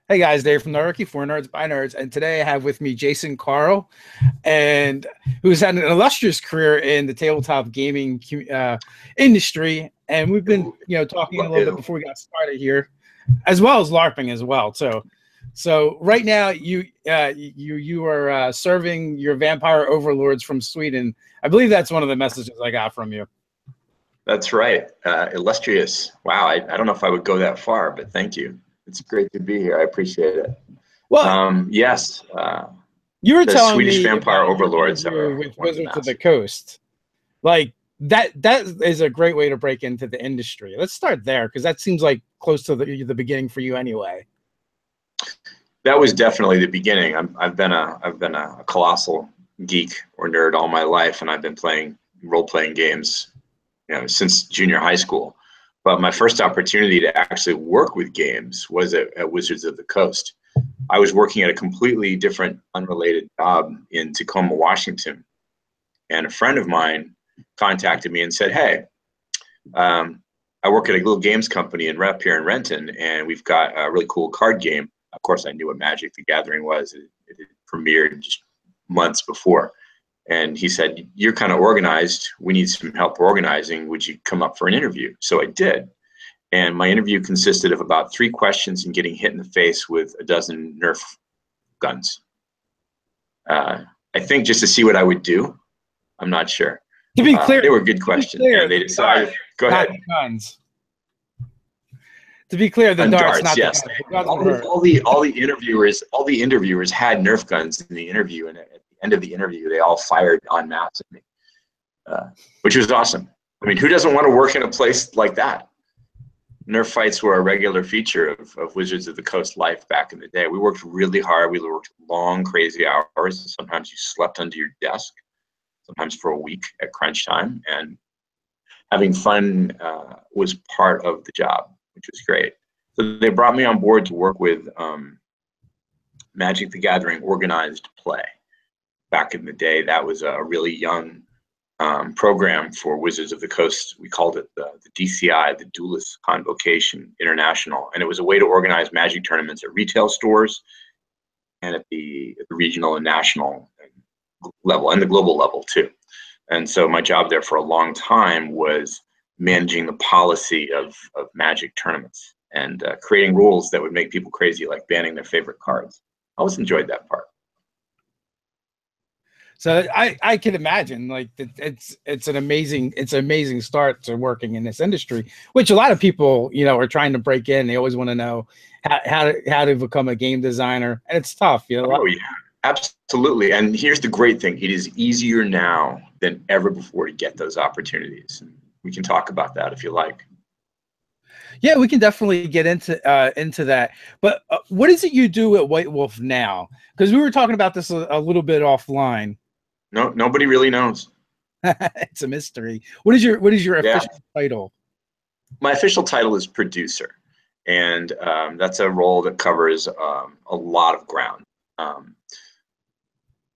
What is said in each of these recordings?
Hey guys, Dave from Nerdarchy, for Nerds by Nerds, and today I have with me Jason Carl, and who's had an illustrious career in the tabletop gaming industry. And we've been, talking a little bit before we got started here, as well as LARPing as well. So right now you are serving your vampire overlords from Sweden. I believe that's one of the messages I got from you. That's right, illustrious. Wow, I don't know if I would go that far, but thank you. It's great to be here. I appreciate it. Well, yes. You were telling Swedish me vampire about overlords your are with one of the Wizards of the masses. Coast. Like that is a great way to break into the industry. Let's start there because that seems like close to the beginning for you anyway. That was definitely the beginning. I've been a colossal geek or nerd all my life, and I've been playing role-playing games, since junior high school. But my first opportunity to actually work with games was at Wizards of the Coast. I was working at a completely different, unrelated job in Tacoma, Washington. And a friend of mine contacted me and said, hey, I work at a little games company in Rep here in Renton, and we've got a really cool card game. Of course, I knew what Magic the Gathering was. It had premiered just months before. And he said, you're kind of organized. We need some help organizing. Would you come up for an interview? So I did. And my interview consisted of about 3 questions and getting hit in the face with a dozen Nerf guns. I think just to see what I would do. I'm not sure. To be clear, they were good questions. And they decided, go ahead. Guns. To be clear, the darts, not yes. the guns. All the interviewers had Nerf guns in the interview, and at the end of the interview, they all fired en masse at me, which was awesome. I mean, who doesn't want to work in a place like that? Nerf fights were a regular feature of Wizards of the Coast life back in the day. We worked really hard. We worked long, crazy hours. Sometimes you slept under your desk, sometimes for a week at crunch time. And having fun was part of the job, which was great. So they brought me on board to work with Magic the Gathering organized play. Back in the day, that was a really young program for Wizards of the Coast. We called it the DCI, the Duelist Convocation International, and it was a way to organize Magic tournaments at retail stores and at the regional and national level and the global level too. And so my job there for a long time was managing the policy of Magic tournaments and creating rules that would make people crazy, like banning their favorite cards. I always enjoyed that part. So I can imagine, like, it's an amazing start to working in this industry, which a lot of people, are trying to break in. They always want to know how to become a game designer, and it's tough. Oh yeah, absolutely. And here's the great thing: it is easier now than ever before to get those opportunities. We can talk about that if you like. Yeah, we can definitely get into that. But what is it you do at White Wolf now? Because we were talking about this a little bit offline. No, nobody really knows. It's a mystery. What is your official title? My official title is producer, and that's a role that covers a lot of ground.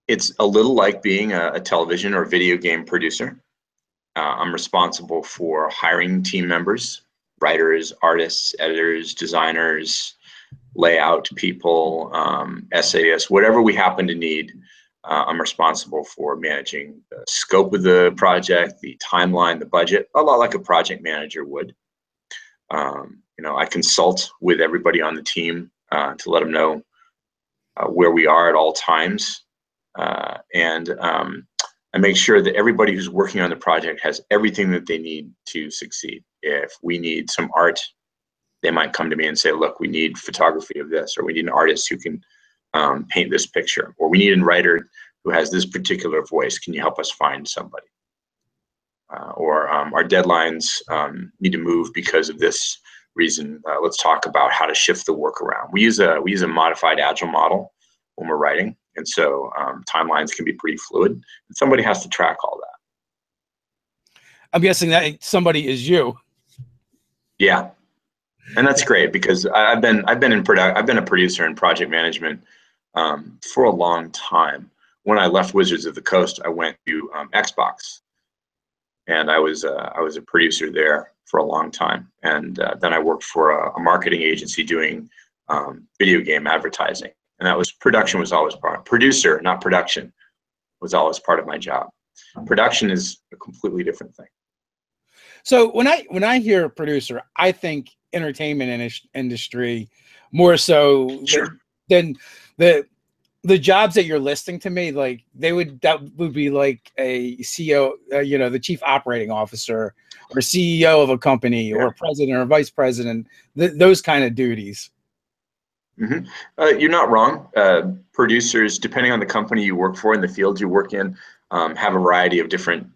It's a little like being a television or video game producer. I'm responsible for hiring team members, writers, artists, editors, designers, layout people, essayists, whatever we happen to need. I'm responsible for managing the scope of the project, the timeline, the budget, a lot like a project manager would. I consult with everybody on the team to let them know where we are at all times. And I make sure that everybody who's working on the project has everything that they need to succeed. If we need some art, they might come to me and say, look, we need photography of this, or we need an artist who can paint this picture, or we need a writer who has this particular voice. Can you help us find somebody? Or our deadlines need to move because of this reason. Let's talk about how to shift the work around. We use a modified agile model when we're writing, and so timelines can be pretty fluid, and somebody has to track all that. I'm guessing that somebody is you. Yeah, and that's great because I've been a producer in project management for a long time. When I left Wizards of the Coast, I went to Xbox, and I was a producer there for a long time. And then I worked for a marketing agency doing video game advertising. And that was production was always part. Producer, not production, was always part of my job. Production is a completely different thing. So when I hear producer, I think entertainment industry more so than the jobs that you're listing to me. Like that would be like a CEO, you know, the chief operating officer or CEO of a company or president or vice president, those kind of duties. Mm-hmm. You're not wrong. Producers, depending on the company you work for and the field you work in, have a variety of different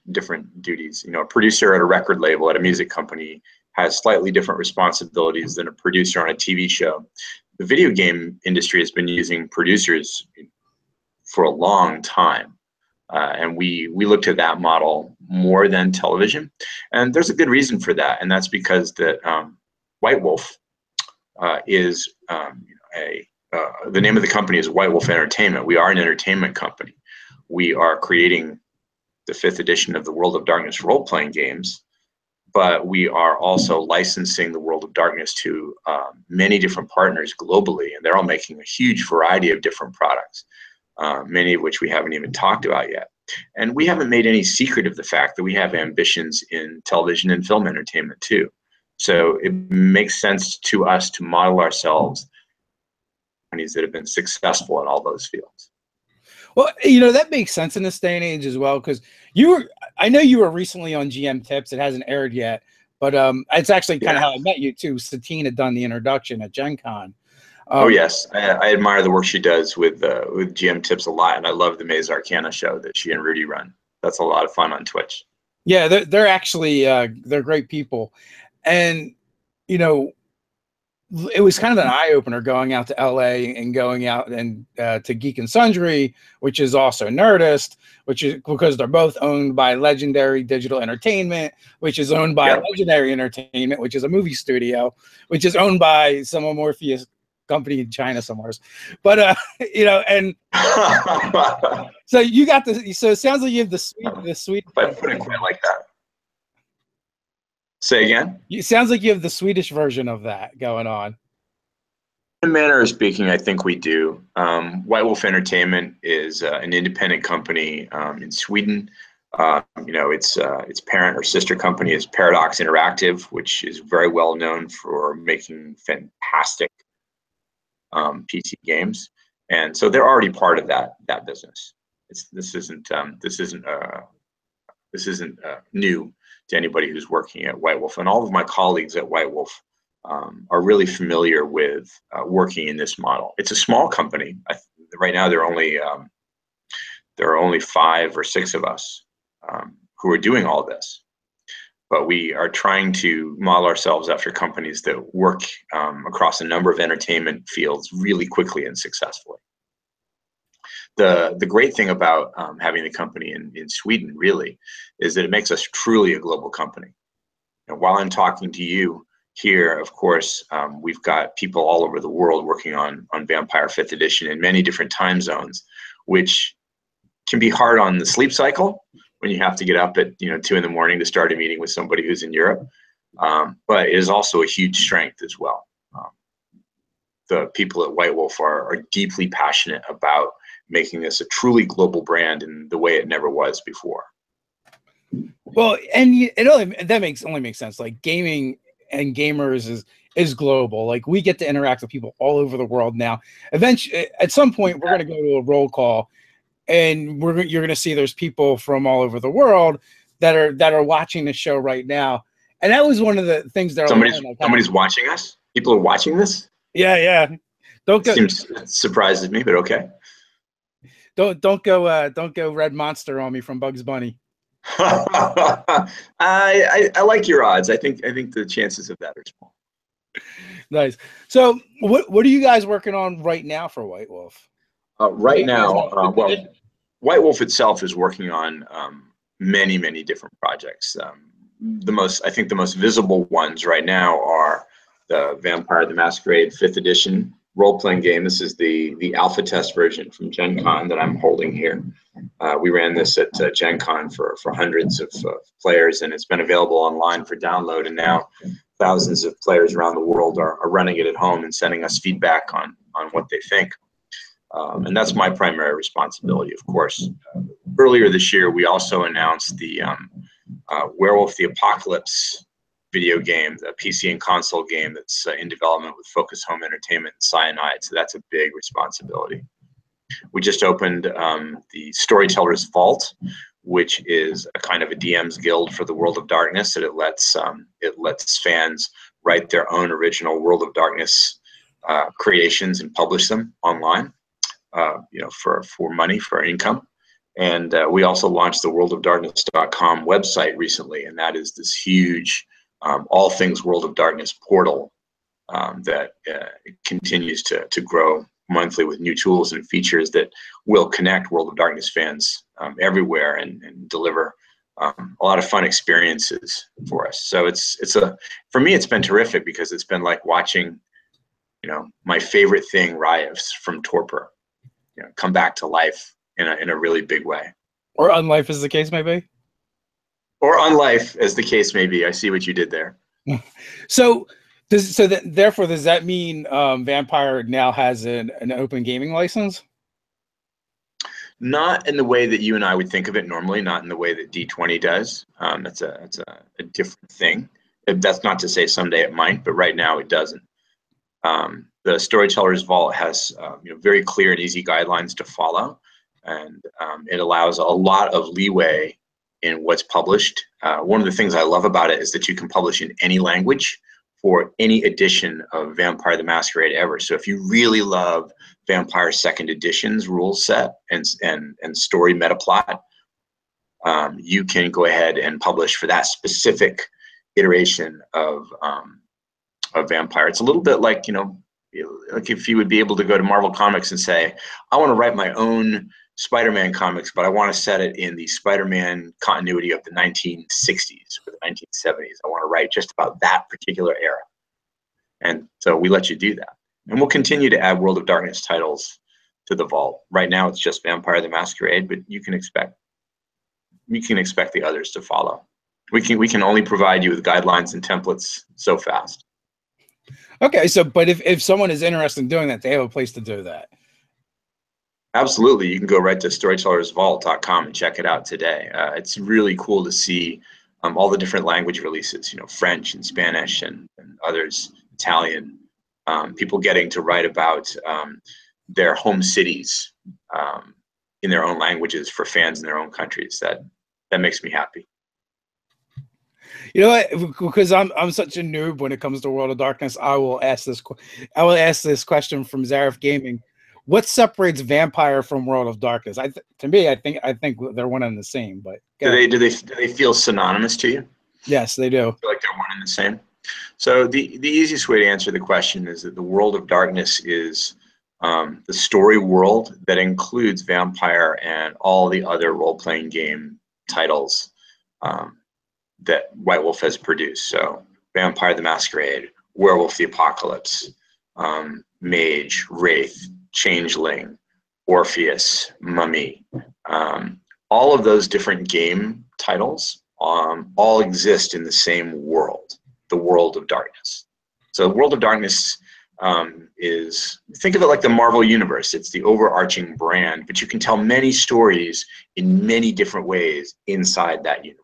duties. You know, a producer at a record label at a music company has slightly different responsibilities than a producer on a TV show. The video game industry has been using producers for a long time, and we looked at that model more than television. And there's a good reason for that, and that's because that White Wolf is the name of the company is White Wolf Entertainment. We are an entertainment company. We are creating the 5th edition of the World of Darkness role-playing games, but we are also licensing the World of Darkness to many different partners globally, and they're all making a huge variety of different products, many of which we haven't even talked about yet. And we haven't made any secret of the fact that we have ambitions in television and film entertainment too. So it makes sense to us to model ourselves companies that have been successful in all those fields. Well, you know, that makes sense in this day and age as well, because I know you were recently on GM Tips. It hasn't aired yet, but it's actually kind of how I met you too. Satine had done the introduction at Gen Con. Oh yes, I admire the work she does with GM Tips a lot, and I love the Maze Arcana show that she and Rudy run. That's a lot of fun on Twitch. Yeah, they're actually they're great people, and you know, it was kind of an eye-opener going out to LA and going out and to Geek and Sundry, which is also Nerdist, which is because they're both owned by Legendary Digital Entertainment, which is owned by Legendary Entertainment, which is a movie studio, which is owned by some Amorphous company in China somewhere. But you know, and so you got the, so it sounds like you have the sweet. If I put it quite like that. Say again? It sounds like you have the Swedish version of that going on. In a manner of speaking, I think we do. White Wolf Entertainment is an independent company in Sweden. You know, its parent or sister company is Paradox Interactive, which is very well known for making fantastic PC games, and so they're already part of that business. This isn't new to anybody who's working at White Wolf, and all of my colleagues at White Wolf are really familiar with working in this model. It's a small company. Right now, there are only 5 or 6 of us who are doing all this, but we are trying to model ourselves after companies that work across a number of entertainment fields really quickly and successfully. The great thing about having the company in Sweden really is that it makes us truly a global company. And while I'm talking to you here, of course, we've got people all over the world working on Vampire 5th edition in many different time zones, which can be hard on the sleep cycle when you have to get up at 2 in the morning to start a meeting with somebody who's in Europe. But it is also a huge strength as well. The people at White Wolf are deeply passionate about making this a truly global brand in the way it never was before. Well, and that only makes sense. Like gaming and gamers is global. Like we get to interact with people all over the world now. Eventually, at some point, we're going to go to a roll call, and you're going to see there's people from all over the world that are watching the show right now. And that was one of the things that somebody's watching us. People are watching this. Yeah. It surprises me, but okay. Don't go Red Monster on me from Bugs Bunny. I like your odds. I think the chances of that are small. Nice. So what are you guys working on right now for White Wolf? Right now, well, White Wolf itself is working on many different projects. I think the most visible ones right now are the Vampire the Masquerade 5th edition role-playing game. This is the alpha test version from Gen Con that I'm holding here. We ran this at Gen Con for hundreds of players, and it's been available online for download. And now thousands of players around the world are running it at home and sending us feedback on what they think. And that's my primary responsibility, of course. Earlier this year, we also announced the Werewolf the Apocalypse video game, the PC and console game that's in development with Focus Home Entertainment and Cyanide. So that's a big responsibility. We just opened the Storyteller's Vault, which is a kind of a DM's guild for the World of Darkness. That it lets fans write their own original World of Darkness creations and publish them online, for money, for income. And we also launched the worldofdarkness.com website recently, and that is this huge all things World of Darkness portal that continues to grow monthly with new tools and features that will connect World of Darkness fans everywhere and deliver a lot of fun experiences for us. So for me, it's been terrific because it's been like watching, my favorite thing, Rives from Torpor, come back to life in a really big way. Or unlife, as the case may be. Or unlife, as the case may be. I see what you did there. So therefore, does that mean Vampire now has an open gaming license? Not in the way that you and I would think of it normally, not in the way that D20 does. That's a different thing. That's not to say someday it might, but right now it doesn't. The Storyteller's Vault has very clear and easy guidelines to follow, and it allows a lot of leeway in what's published. One of the things I love about it is that you can publish in any language for any edition of Vampire the Masquerade ever. So if you really love Vampire Second Edition's rule set and story meta plot, you can go ahead and publish for that specific iteration of Vampire. It's a little bit like, like if you would be able to go to Marvel Comics and say, I want to write my own Spider-Man comics, but I want to set it in the Spider-Man continuity of the 1960s or the 1970s. I want to write just about that particular era. And so we let you do that. And we'll continue to add World of Darkness titles to the vault. Right now it's just Vampire the Masquerade, but you can expect the others to follow. We can only provide you with guidelines and templates so fast. Okay, but if someone is interested in doing that, they have a place to do that. Absolutely. You can go right to storytellersvault.com and check it out today. It's really cool to see all the different language releases, French and Spanish and others, Italian, people getting to write about their home cities in their own languages for fans in their own countries. That makes me happy. You know what? Because I'm such a noob when it comes to World of Darkness, I will ask this question from Zarif Gaming. What separates Vampire from World of Darkness? To me, I think they're one and the same. But do they feel synonymous to you? Yes, they do. I feel like they're one and the same. So the easiest way to answer the question is that the World of Darkness is the story world that includes Vampire and all the other role-playing game titles that White Wolf has produced. So Vampire the Masquerade, Werewolf the Apocalypse, Mage, Wraith, Changeling, Orpheus, Mummy, all of those different game titles all exist in the same world, the World of Darkness. So World of Darkness think of it like the Marvel Universe. It's the overarching brand, but you can tell many stories in many different ways inside that universe.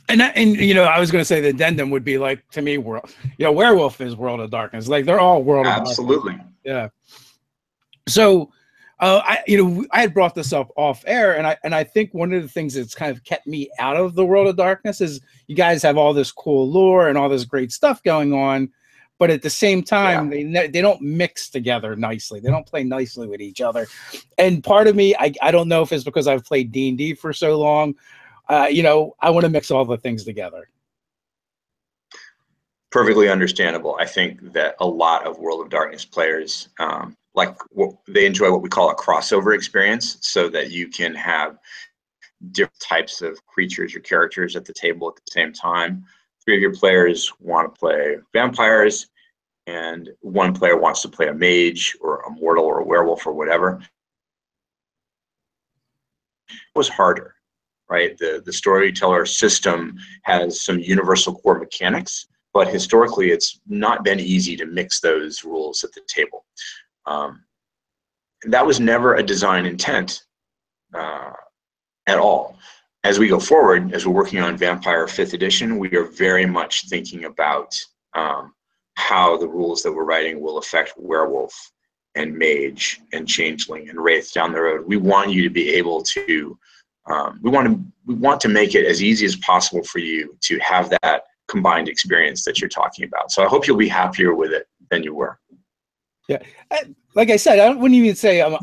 And I was going to say the addendum would be like, to me, Werewolf is World of Darkness. Like they're all World of Darkness. Absolutely. Yeah. So, I had brought this up off air, and I think one of the things that's kind of kept me out of the World of Darkness is you guys have all this cool lore and all this great stuff going on, but at the same time, they don't mix together nicely. They don't play nicely with each other. And part of me, I don't know if it's because I've played D&D for so long. I want to mix all the things together. Perfectly understandable. I think that a lot of World of Darkness players they enjoy what we call a crossover experience, so that you can have different types of creatures or characters at the table at the same time. 3 of your players want to play vampires, and 1 player wants to play a mage or a mortal or a werewolf or whatever. It was harder. right? The storyteller system has some universal core mechanics, but historically it's not been easy to mix those rules at the table. That was never a design intent at all. As we go forward, as we're working on Vampire 5th edition, we are very much thinking about how the rules that we're writing will affect Werewolf and Mage and Changeling and Wraith down the road. We want you to be able to, we want to make it as easy as possible for you to have that combined experience that you're talking about. So I hope you'll be happier with it than you were. Yeah, like I said, I wouldn't even say I'm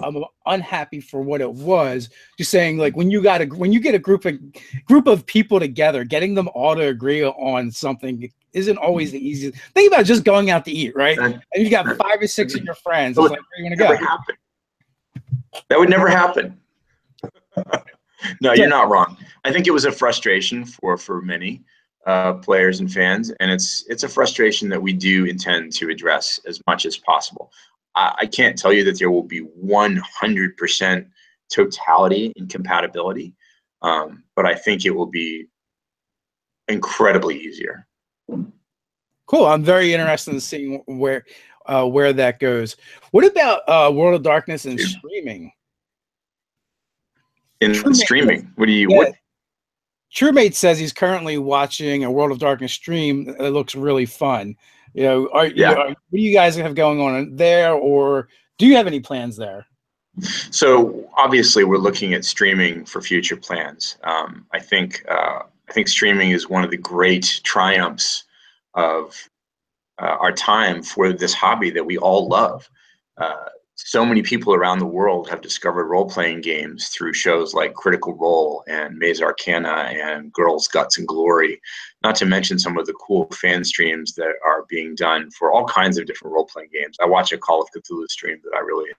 unhappy for what it was. Just saying, like, when you get a group of people together, getting them all to agree on something isn't always the easiest. Think about just going out to eat, right? And you got 5 or 6 of your friends. It's like, where you want to go? Happen. That would never happen. No, you're not wrong. I think it was a frustration for many players and fans, and it's a frustration that we do intend to address as much as possible. I can't tell you that there will be 100% totality and compatibility, but I think it will be incredibly easier. Cool. I'm very interested in seeing where that goes. What about World of Darkness and streaming? Streaming, what do you? Yeah. What? TrueMate says he's currently watching a World of Darkness stream that looks really fun. You know, what do you guys have going on there, or do you have any plans there? So obviously, we're looking at streaming for future plans. I think streaming is one of the great triumphs of our time for this hobby that we all love. So many people around the world have discovered role-playing games through shows like Critical Role and Maze Arcana and Girls, Guts, and Glory, not to mention some of the cool fan streams that are being done for all kinds of different role-playing games. I watch a Call of Cthulhu stream that I really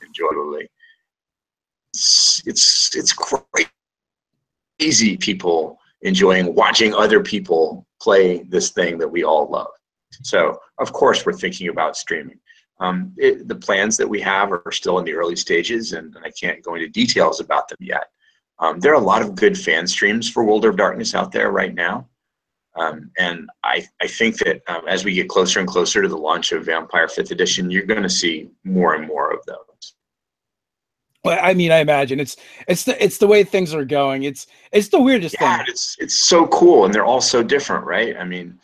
enjoy. It's crazy people enjoying watching other people play this thing that we all love. So, of course, we're thinking about streaming. The plans that we have are still in the early stages, and I can't go into details about them yet. There are a lot of good fan streams for World of Darkness out there right now. And I think that as we get closer and closer to the launch of Vampire 5th edition, you're going to see more and more of those. Well, I mean, I imagine it's the way things are going. It's the weirdest thing. It's so cool, and they're all so different, right? I mean,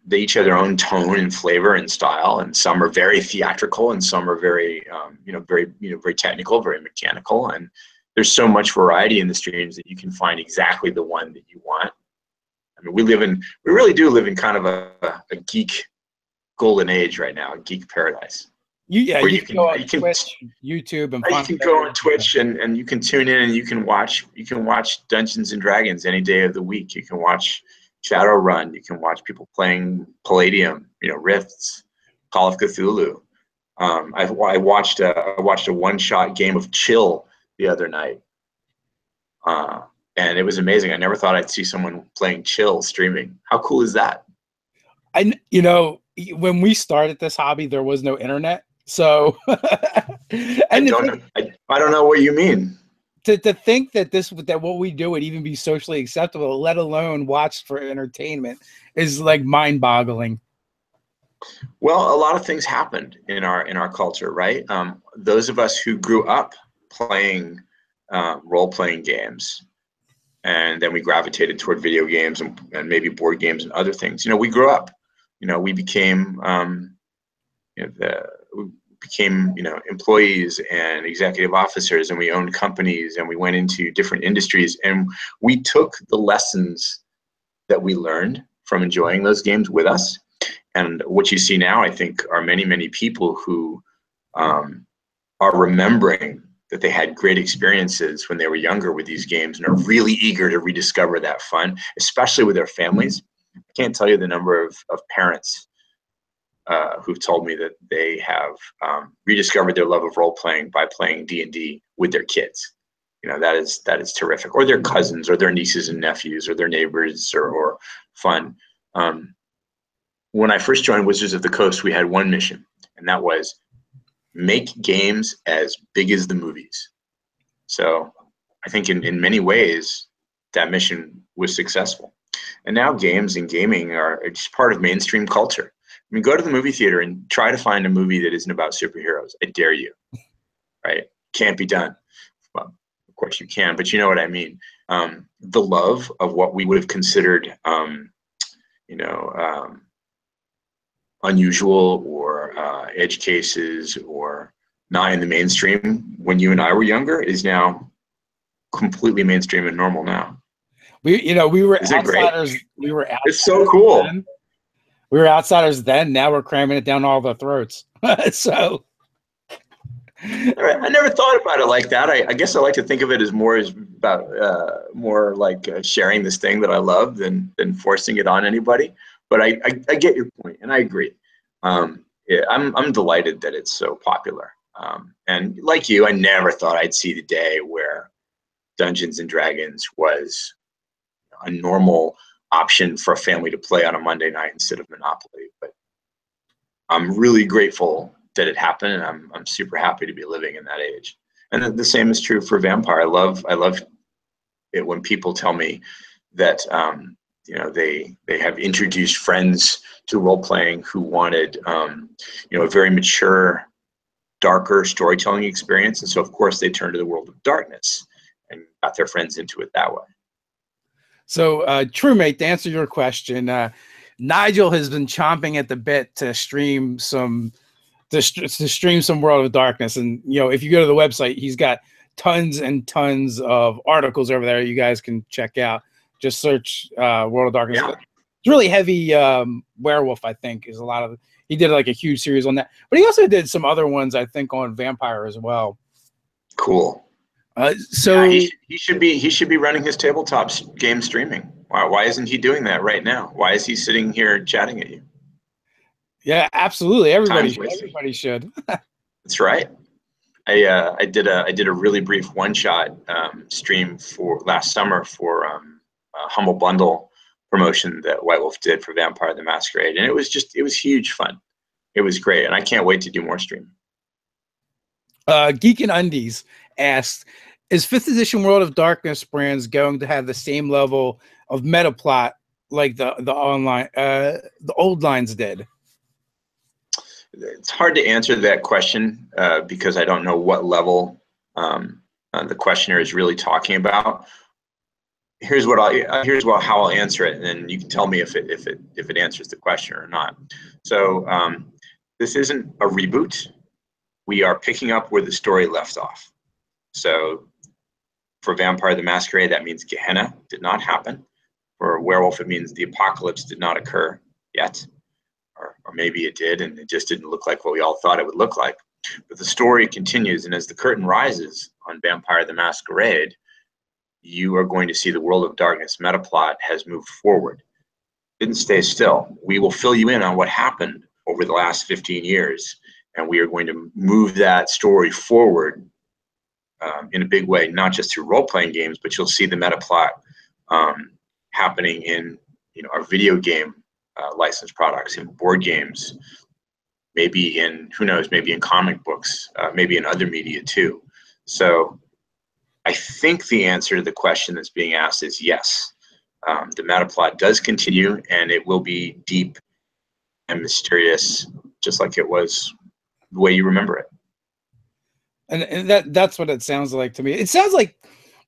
they each have their own tone and flavor and style, and some are very theatrical, and some are very, very technical, very mechanical. And there's so much variety in the streams that you can find exactly the one that you want. I mean, we really do live in kind of a geek golden age right now, a geek paradise. You can go on Twitch, YouTube, and you can go on Twitch and you can tune in and you can watch Dungeons and Dragons any day of the week. You can watch Shadowrun. You can watch people playing Palladium, Rifts, Call of Cthulhu. I watched a one-shot game of Chill the other night, and it was amazing. I never thought I'd see someone playing Chill streaming. How cool is that? When we started this hobby, there was no internet, so I don't know what you mean. To think that what we do would even be socially acceptable, let alone watched for entertainment, is like mind-boggling. Well, a lot of things happened in our culture, right? Those of us who grew up playing role-playing games, and then we gravitated toward video games and maybe board games and other things. We grew up. We became employees and executive officers, and we owned companies, and we went into different industries, and we took the lessons that we learned from enjoying those games with us. And what you see now, I think, are many, many people who are remembering that they had great experiences when they were younger with these games and are really eager to rediscover that fun, especially with their families. I can't tell you the number of parents who've told me that they have rediscovered their love of role-playing by playing D&D with their kids. That is terrific. Or their cousins, or their nieces and nephews, or their neighbors, or fun. When I first joined Wizards of the Coast, we had one mission, and that was make games as big as the movies. So I think in many ways that mission was successful. And now games and gaming are just part of mainstream culture. I mean, go to the movie theater and try to find a movie that isn't about superheroes. I dare you, right? Can't be done. Well, of course you can, but you know what I mean. The love of what we would have considered, unusual or edge cases or not in the mainstream when you and I were younger is now completely mainstream and normal now. We were Is it outsiders. great? We were outsiders. It's so cool. Then. We were outsiders then. Now we're cramming it down all the throats. So I never thought about it like that. I guess I like to think of it as more like sharing this thing that I love than forcing it on anybody. But I get your point, and I agree. Yeah, I'm delighted that it's so popular. And like you, I never thought I'd see the day where Dungeons and Dragons was a normal option for a family to play on a Monday night instead of Monopoly. But I'm really grateful that it happened, and I'm super happy to be living in that age. And the same is true for Vampire. I love it when people tell me that they have introduced friends to role playing who wanted a very mature, darker storytelling experience, and so of course they turned to the world of darkness and got their friends into it that way. So, TrueMate, to answer your question, Nigel has been chomping at the bit to stream some World of Darkness, and if you go to the website, he's got tons and tons of articles over there you guys can check out. Just search World of Darkness. Yeah. It's really heavy. Werewolf, I think, is a lot of. He did like a huge series on that, but he also did some other ones, I think, on Vampire as well. Cool. So yeah, he should be running his tabletop game streaming. Why isn't he doing that right now? Why is he sitting here chatting at you? Yeah, absolutely. Everybody should. That's right. I did a really brief one-shot stream for last summer for a Humble Bundle promotion that White Wolf did for Vampire the Masquerade, and it was huge fun. It was great, and I can't wait to do more streaming. Geek and Undies asked, is 5th edition World of Darkness brands going to have the same level of meta plot like the online the old lines did? It's hard to answer that question because I don't know what level the questioner is really talking about. Here's how I'll answer it, and then you can tell me if it answers the question or not. So this isn't a reboot. We are picking up where the story left off. So for Vampire the Masquerade, that means Gehenna did not happen. For Werewolf, it means the apocalypse did not occur yet. Or maybe it did, and it just didn't look like what we all thought it would look like. But the story continues, and as the curtain rises on Vampire the Masquerade, you are going to see the World of Darkness meta plot has moved forward. It didn't stay still. We will fill you in on what happened over the last 15 years, and we are going to move that story forward in a big way, not just through role-playing games, but you'll see the meta plot happening in our video game licensed products, in board games, maybe in, who knows, maybe in comic books, maybe in other media too. So I think the answer to the question that's being asked is yes. The meta plot does continue, and it will be deep and mysterious, just like it was the way you remember it. And that's what it sounds like to me. It sounds like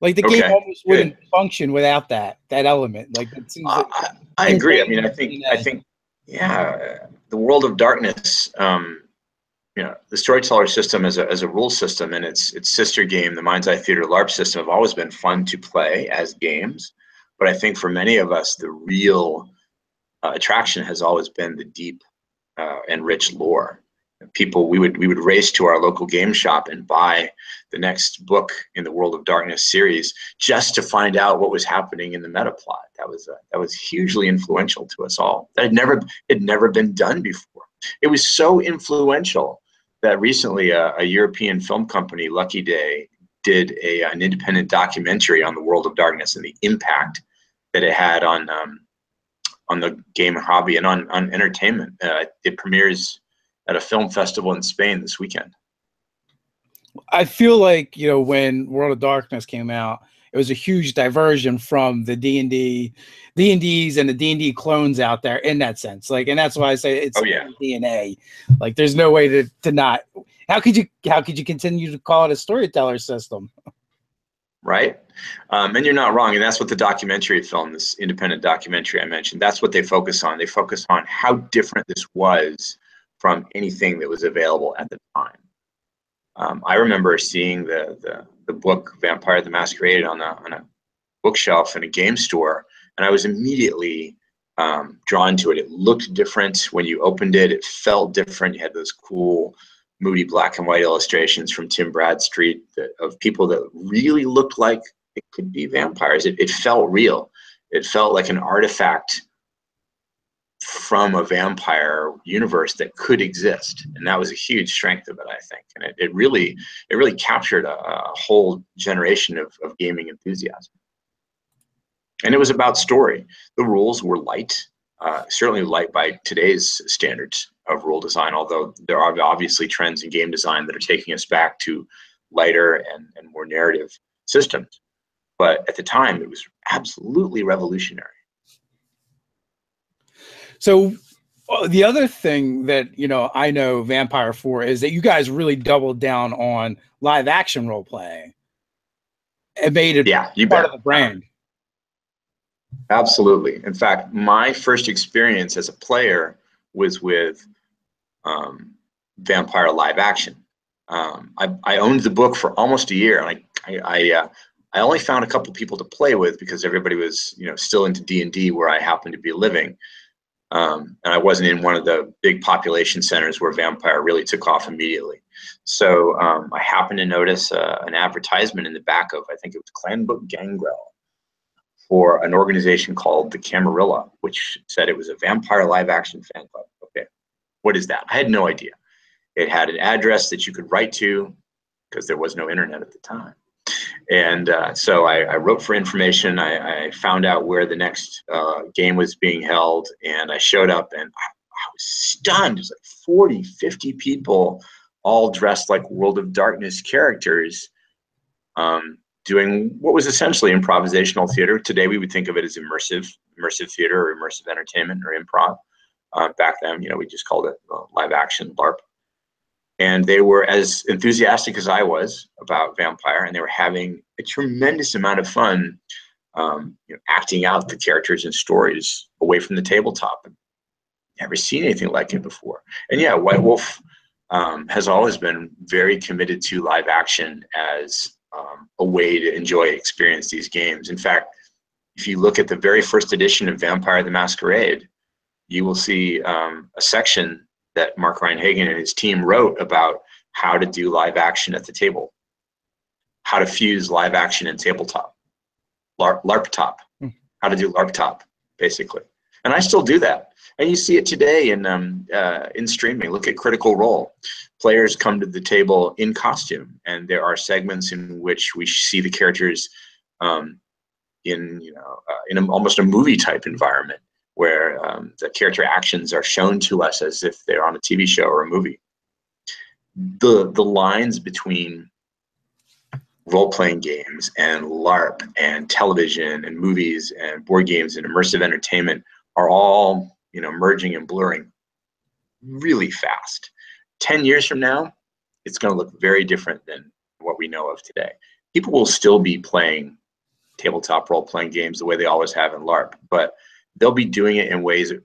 the game almost wouldn't function without that element. Like it seems like I agree. I mean, I think, yeah, the World of Darkness, the Storyteller system as a rule system and its sister game, the Mind's Eye Theater LARP system, have always been fun to play as games. But I think for many of us, the real attraction has always been the deep and rich lore. We would race to our local game shop and buy the next book in the World of Darkness series just to find out what was happening in the meta plot. That was hugely influential to us all. That had never been done before. It was so influential that recently a European film company, Lucky Day, did an independent documentary on the World of Darkness and the impact that it had on the game hobby and on entertainment. It premieres at a film festival in Spain this weekend. I feel like, you know, when World of Darkness came out, it was a huge diversion from the D&Ds and the D&D clones out there in that sense. Like, and that's why I say it's DNA. Like, there's no way to not. How could you continue to call it a storyteller system? Right. And you're not wrong. And that's what the documentary film, this independent documentary I mentioned, that's what they focus on. They focus on how different this was from anything that was available at the time. I remember seeing the book Vampire the Masquerade on a bookshelf in a game store, and I was immediately drawn to it. It looked different when you opened it. It felt different. You had those cool, moody black and white illustrations from Tim Bradstreet of people that really looked like it could be vampires. It felt real. It felt like an artifact from a vampire universe that could exist, and that was a huge strength of it, I think. And it really captured a whole generation of gaming enthusiasm. And it was about story. The rules were light, certainly light by today's standards of rule design, although there are obviously trends in game design that are taking us back to lighter and more narrative systems. But at the time, it was absolutely revolutionary. So the other thing that, you know, I know Vampire for is that you guys really doubled down on live action role playing and made it part of the brand. Absolutely. In fact, my first experience as a player was with Vampire live action. I owned the book for almost a year, and I only found a couple people to play with because everybody was, you know, still into D&D where I happened to be living. And I wasn't in one of the big population centers where Vampire really took off immediately. So I happened to notice an advertisement in the back of, I think it was Clan Book Gangrel, for an organization called the Camarilla, which said it was a Vampire live action fan club. Okay, what is that? I had no idea. It had an address that you could write to because there was no internet at the time. And so I wrote for information. I found out where the next game was being held, and I showed up, and I was stunned. It was like 40, 50 people, all dressed like World of Darkness characters, doing what was essentially improvisational theater. Today we would think of it as immersive theater or immersive entertainment or improv. Back then, you know, we just called it live action, LARP. And they were as enthusiastic as I was about Vampire, and they were having a tremendous amount of fun, you know, acting out the characters and stories away from the tabletop. Never seen anything like it before. And yeah, White Wolf has always been very committed to live action as a way to experience these games. In fact, if you look at the very first edition of Vampire the Masquerade, you will see a section that Mark Ryan-Hagan and his team wrote about how to do live action at the table, how to fuse live action and tabletop, LARP top, how to do LARP top, basically. And I still do that. And you see it today in streaming. Look at Critical Role. Players come to the table in costume, and there are segments in which we see the characters in almost a movie type environment, where the character actions are shown to us as if they're on a TV show or a movie. The lines between role-playing games and LARP and television and movies and board games and immersive entertainment are all, you know, merging and blurring really fast. 10 years from now, it's going to look very different than what we know of today. People will still be playing tabletop role-playing games the way they always have in LARP, but they'll be doing it in ways that,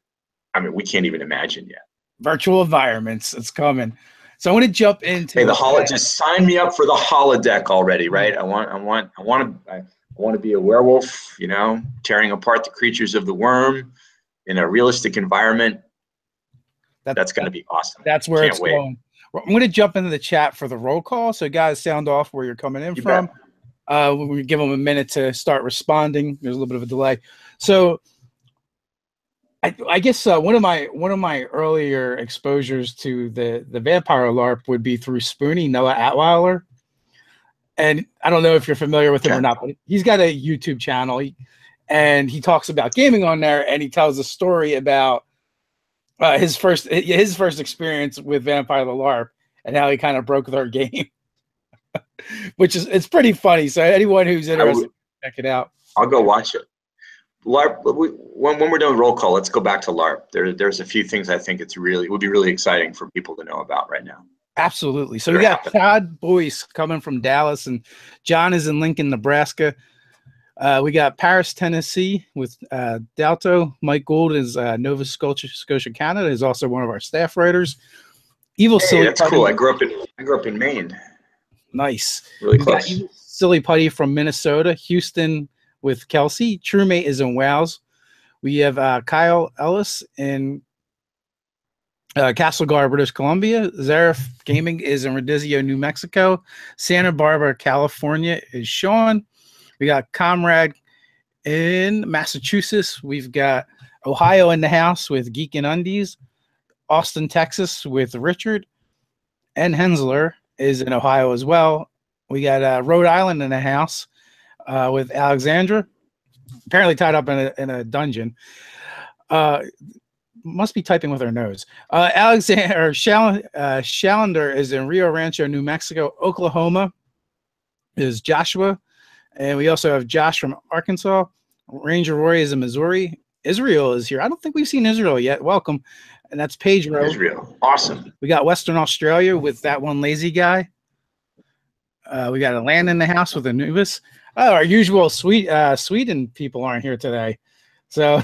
I mean, we can't even imagine yet. Virtual environments, it's coming. So I want to jump into just sign me up for the holodeck already, right? I want to be a werewolf, you know, tearing apart the creatures of the worm in a realistic environment. That's going to be awesome. That's where it's going. I'm going to jump into the chat for the roll call. So guys, sound off where you're coming in from. We give them a minute to start responding. There's a little bit of a delay. So I guess one of my earlier exposures to the Vampire LARP would be through Spoonie, Noah Atweiler. And I don't know if you're familiar with him or not, but he's got a YouTube channel, and he talks about gaming on there, and he tells a story about his first experience with Vampire the LARP and how he kind of broke their game. which is it's pretty funny. So anyone who's interested, check it out. I'll go watch it. LARP. When we're doing roll call, let's go back to LARP. There's a few things I think it would be really exciting for people to know about right now. Absolutely. So we got Todd Boyce coming from Dallas, and John is in Lincoln, Nebraska. We got Paris, Tennessee with Dalto. Mike Gould is Nova Scotia, Canada. Is also one of our staff writers. Evil Silly. That's cool. I grew up in Maine. Nice. Really close. Evil Silly Putty from Minnesota. Houston with Kelsey. True Mate is in Wales. We have Kyle Ellis in Castlegar, British Columbia. Zaref Gaming is in Rodizio, New Mexico. Santa Barbara, California is Sean. We got Comrade in Massachusetts. We've got Ohio in the house with Geek and Undies. Austin, Texas with Richard. And Hensler is in Ohio as well. We got Rhode Island in the house with Alexandra, apparently tied up in a dungeon. Must be typing with her nose. Alexander Shallender is in Rio Rancho, New Mexico. Oklahoma is Joshua. And we also have Josh from Arkansas. Ranger Roy is in Missouri. Israel is here. I don't think we've seen Israel yet. Welcome. And that's Pedro. Israel. Awesome. We got Western Australia with that one lazy guy. We got a land in the house with Anubis. Oh, our usual Sweden people aren't here today. So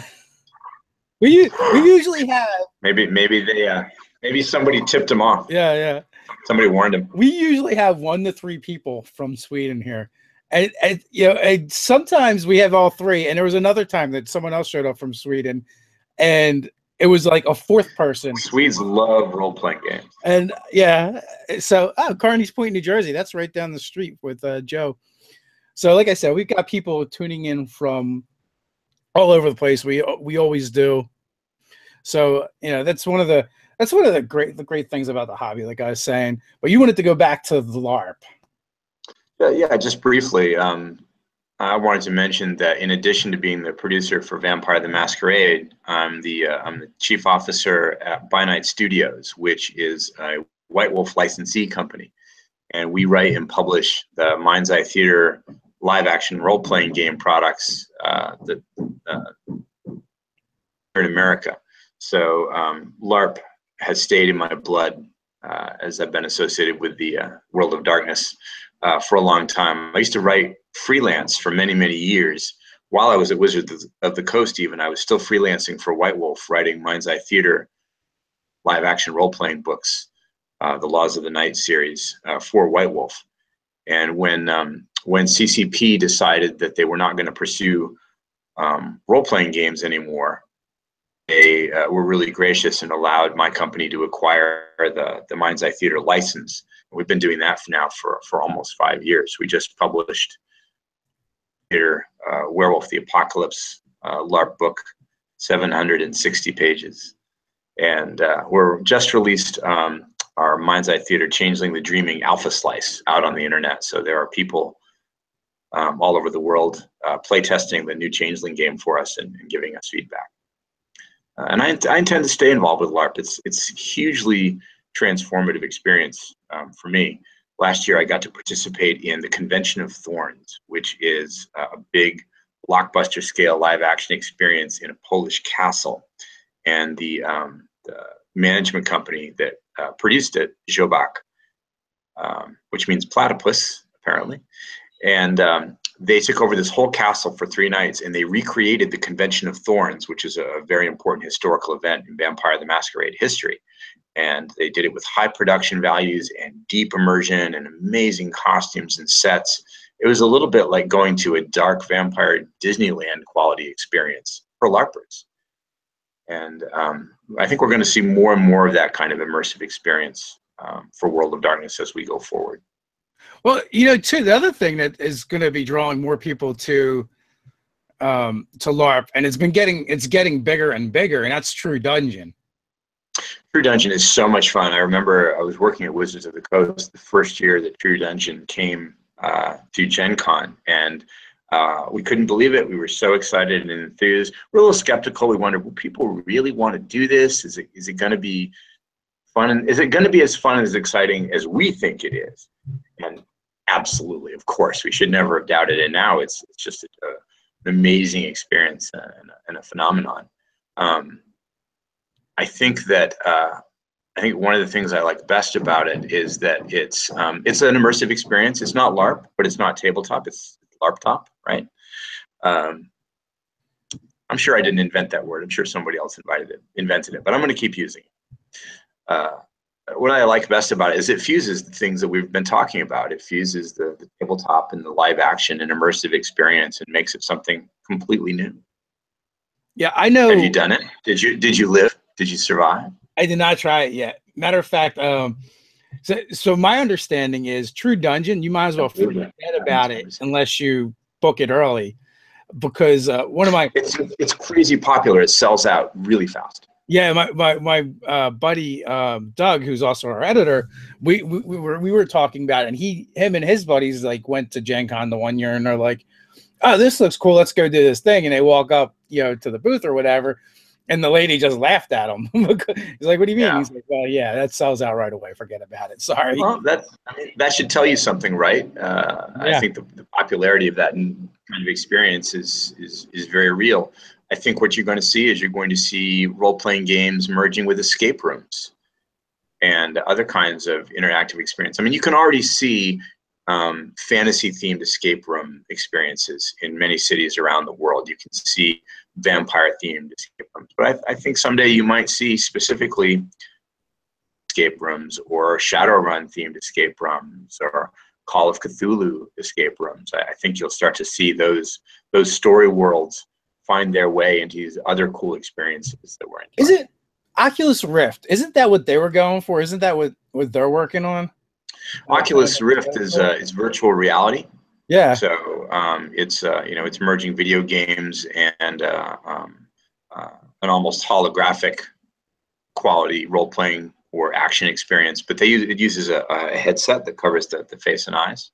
we usually have maybe somebody tipped them off. Yeah. Somebody warned them. We usually have 1 to 3 people from Sweden here. And sometimes we have all 3. And there was another time that someone else showed up from Sweden, and it was like a 4th person. Swedes love role-playing games. And yeah, so Carney's Point, New Jersey. That's right down the street with Joe. So like I said, we've got people tuning in from all over the place. We always do. So that's one of the great things about the hobby, like I was saying. But you wanted to go back to the LARP. Yeah, just briefly. I wanted to mention that in addition to being the producer for Vampire the Masquerade, I'm the chief officer at By Night Studios, which is a White Wolf licensee company, and we write and publish the Mind's Eye Theater live-action role-playing game products that in America. So LARP has stayed in my blood as I've been associated with the World of Darkness for a long time. I used to write freelance for many, many years. While I was at Wizards of the Coast even, I was still freelancing for White Wolf, writing Mind's Eye Theater live-action role-playing books, the Laws of the Night series for White Wolf. And when CCP decided that they were not going to pursue role-playing games anymore, they were really gracious and allowed my company to acquire the Mind's Eye Theater license. We've been doing that for almost 5 years. We just published Werewolf the Apocalypse LARP book, 760 pages. And we're just released our Mind's Eye Theater Changeling the Dreaming Alpha Slice out on the internet. So there are people all over the world playtesting the new Changeling game for us and giving us feedback. And I intend to stay involved with LARP. It's hugely transformative experience for me. Last year, I got to participate in the Convention of Thorns, which is a big blockbuster scale live action experience in a Polish castle. And the management company that produced it, Zobak, which means platypus, apparently. And they took over this whole castle for 3 nights, and they recreated the Convention of Thorns, which is a very important historical event in Vampire the Masquerade history. And they did it with high production values and deep immersion and amazing costumes and sets. It was a little bit like going to a dark vampire Disneyland quality experience for LARPers. And I think we're going to see more and more of that kind of immersive experience for World of Darkness as we go forward. Well, too, the other thing that is going to be drawing more people to LARP, and it's getting bigger and bigger, and that's True Dungeon. True Dungeon is so much fun. I remember I was working at Wizards of the Coast the first year that True Dungeon came to Gen Con, and we couldn't believe it. We were so excited and enthused. We're a little skeptical. We wondered, will people really want to do this? Is it going to be fun? Is it going to be as fun and as exciting as we think it is? And Absolutely, of course, we should never have doubted it. Now it's just an amazing experience and a phenomenon. I think that one of the things I like best about it is that it's an immersive experience. It's not LARP, but it's not tabletop. It's LARP top, right? I'm sure I didn't invent that word. I'm sure somebody else invented it, but I'm going to keep using it. What I like best about it is it fuses the things that we've been talking about. It fuses the tabletop and the live action and immersive experience and makes it something completely new. Yeah, I know. Have you done it? Did you live? Did you survive? I did not try it yet. Matter of fact, so my understanding is True Dungeon, you might as well forget about it unless you book it early, because one of my it's crazy popular. It sells out really fast. Yeah, my buddy Doug, who's also our editor, we were talking about it, and him and his buddies like went to Gen Con the one year, and they're like, "Oh, this looks cool. Let's go do this thing." And they walk up, to the booth or whatever, and the lady just laughed at him. He's like, "What do you mean?" Yeah. He's like, "Well, yeah, that sells out right away. Forget about it. Sorry." Well, that should tell you something, right? Yeah. I think the popularity of that kind of experience is very real. I think what you're going to see is you're going to see role-playing games merging with escape rooms and other kinds of interactive experience. I mean, you can already see fantasy-themed escape room experiences in many cities around the world. You can see vampire-themed escape rooms. But I think someday you might see specifically escape rooms or Shadowrun-themed escape rooms or Call of Cthulhu escape rooms. I think you'll start to see those story worlds find their way into these other cool experiences that we're enjoying. Is it Oculus Rift? Isn't that what they were going for? Isn't that what they're working on? Oculus Rift is virtual reality. Yeah. So it's merging video games and an almost holographic quality role-playing or action experience. But it uses a headset that covers the face and eyes.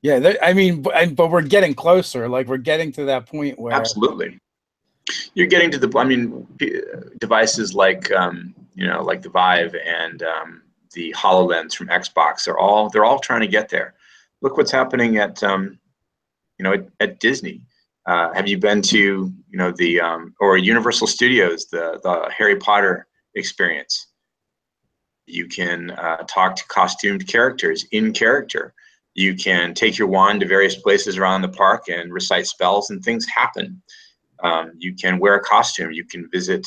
Yeah, I mean, but we're getting closer. Like we're getting to that point where absolutely, you're getting to devices like like the Vive and the HoloLens from Xbox. They're all trying to get there. Look what's happening at at Disney. Have you been to or Universal Studios, the Harry Potter experience? You can talk to costumed characters in character. You can take your wand to various places around the park and recite spells, and things happen. You can wear a costume. You can visit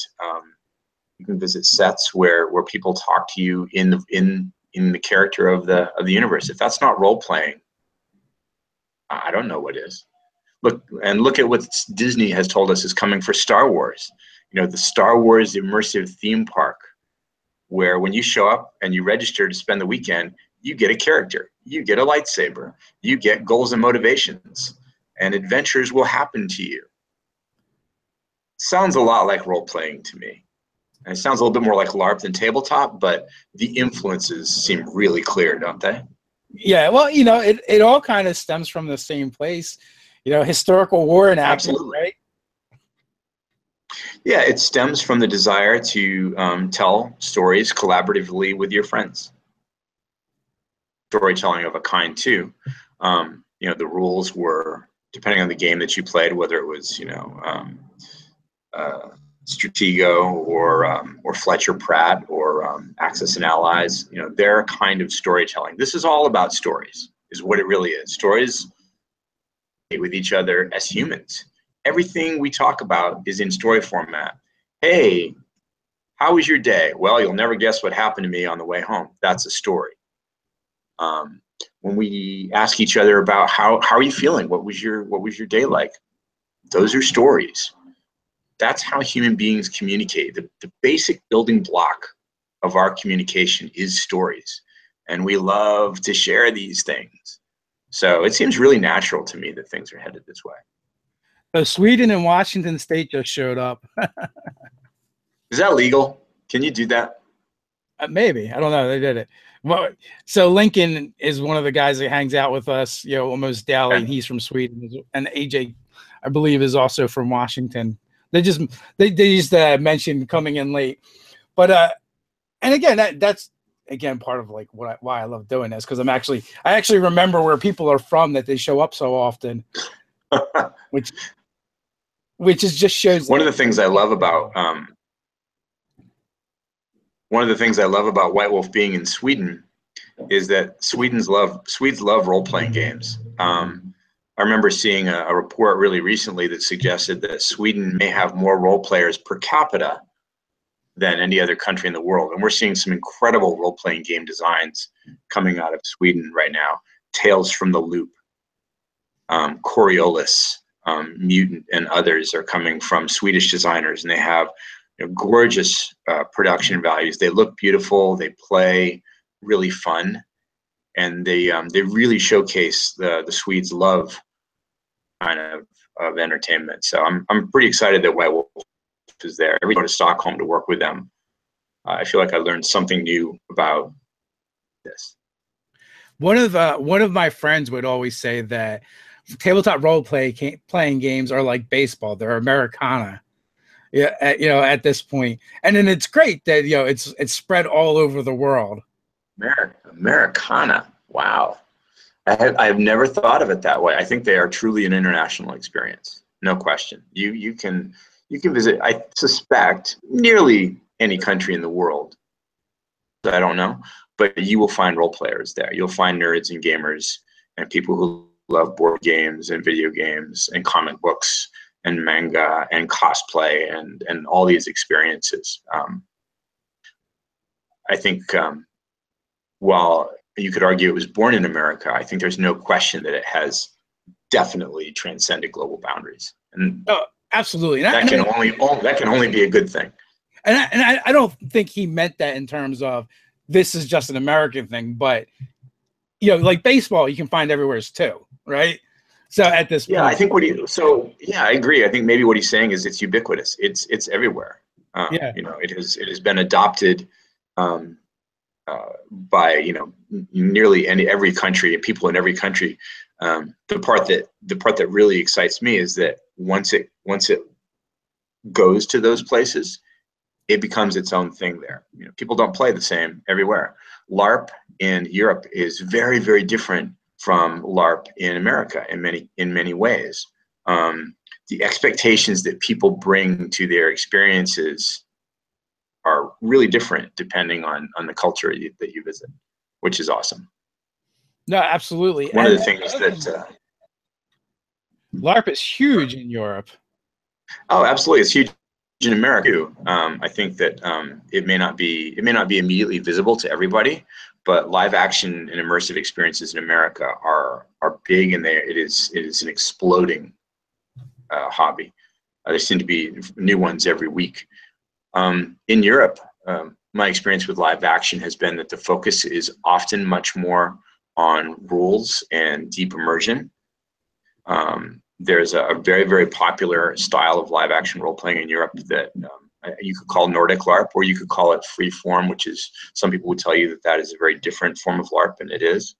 sets where people talk to you in the character of the universe. If that's not role playing, I don't know what is. Look at what Disney has told us is coming for Star Wars. The Star Wars immersive theme park, where when you show up and you register to spend the weekend, you get a character, you get a lightsaber, you get goals and motivations, and adventures will happen to you. Sounds a lot like role-playing to me. And it sounds a little bit more like LARP than tabletop, but the influences seem really clear, don't they? Yeah, well, it all kind of stems from the same place, historical war and absolutely, right? Yeah, it stems from the desire to tell stories collaboratively with your friends. Storytelling of a kind too. The rules were, depending on the game that you played, whether it was Stratego or Fletcher Pratt or Axis and Allies, their kind of storytelling. This is all about stories, is what it really is. Stories with each other as humans. Everything we talk about is in story format. Hey, how was your day? Well, you'll never guess what happened to me on the way home. That's a story. When we ask each other about how are you feeling? What was your day like? Those are stories. That's how human beings communicate. The basic building block of our communication is stories. And we love to share these things. So it seems really natural to me that things are headed this way. So Sweden and Washington State just showed up. Is that legal? Can you do that? Maybe. I don't know. They did it. Well, so Lincoln is one of the guys that hangs out with us, almost daily. Okay. He's from Sweden, and AJ, I believe, is also from Washington. They just mentioned coming in late, but and again, that's again, part of like why I love doing this, because I actually remember where people are from, that they show up so often, which is just shows. One of the things I love about White Wolf being in Sweden is that Swedes love role-playing games. I remember seeing a report really recently that suggested that Sweden may have more role players per capita than any other country in the world. And we're seeing some incredible role-playing game designs coming out of Sweden right now. Tales from the Loop, Coriolis, Mutant, and others are coming from Swedish designers, and they have gorgeous production values. They look beautiful, they play really fun, and they really showcase the Swedes' love kind of entertainment. So I'm pretty excited that White Wolf is there. Every time I go to Stockholm to work with them, I feel like I learned something new about this. One of my friends would always say that tabletop playing games are like baseball; they're Americana. Yeah, at this point, and then it's great that it's spread all over the world. Americana, wow! I've never thought of it that way. I think they are truly an international experience, no question. You can visit, I suspect, nearly any country in the world. I don't know, but you will find role players there. You'll find nerds and gamers and people who love board games and video games and comic books and manga and cosplay and all these experiences. I think while you could argue it was born in America, I think there's no question that it has definitely transcended global boundaries. And absolutely, that can only be a good thing. And I don't think he meant that in terms of this is just an American thing, but like baseball, you can find everywhere too, right? So at this point, I think I agree. I think maybe what he's saying is it's ubiquitous. It's everywhere. It has been adopted by nearly every country and people in every country. The part that really excites me is that once it goes to those places, it becomes its own thing there. People don't play the same everywhere. Larp in Europe is very, very different from LARP in America in many ways. The expectations that people bring to their experiences are really different depending on the culture that you visit, which is awesome. No, absolutely. One of the things that LARP is huge in Europe. Oh, absolutely, it's huge in America too. I think that it may not be immediately visible to everybody, but live action and immersive experiences in America are big, and it is an exploding hobby. There seem to be new ones every week. In Europe, my experience with live action has been that the focus is often much more on rules and deep immersion. There's a very, very popular style of live action role playing in Europe that you could call Nordic LARP, or you could call it free form, which is, some people would tell you that is a very different form of LARP, and it is.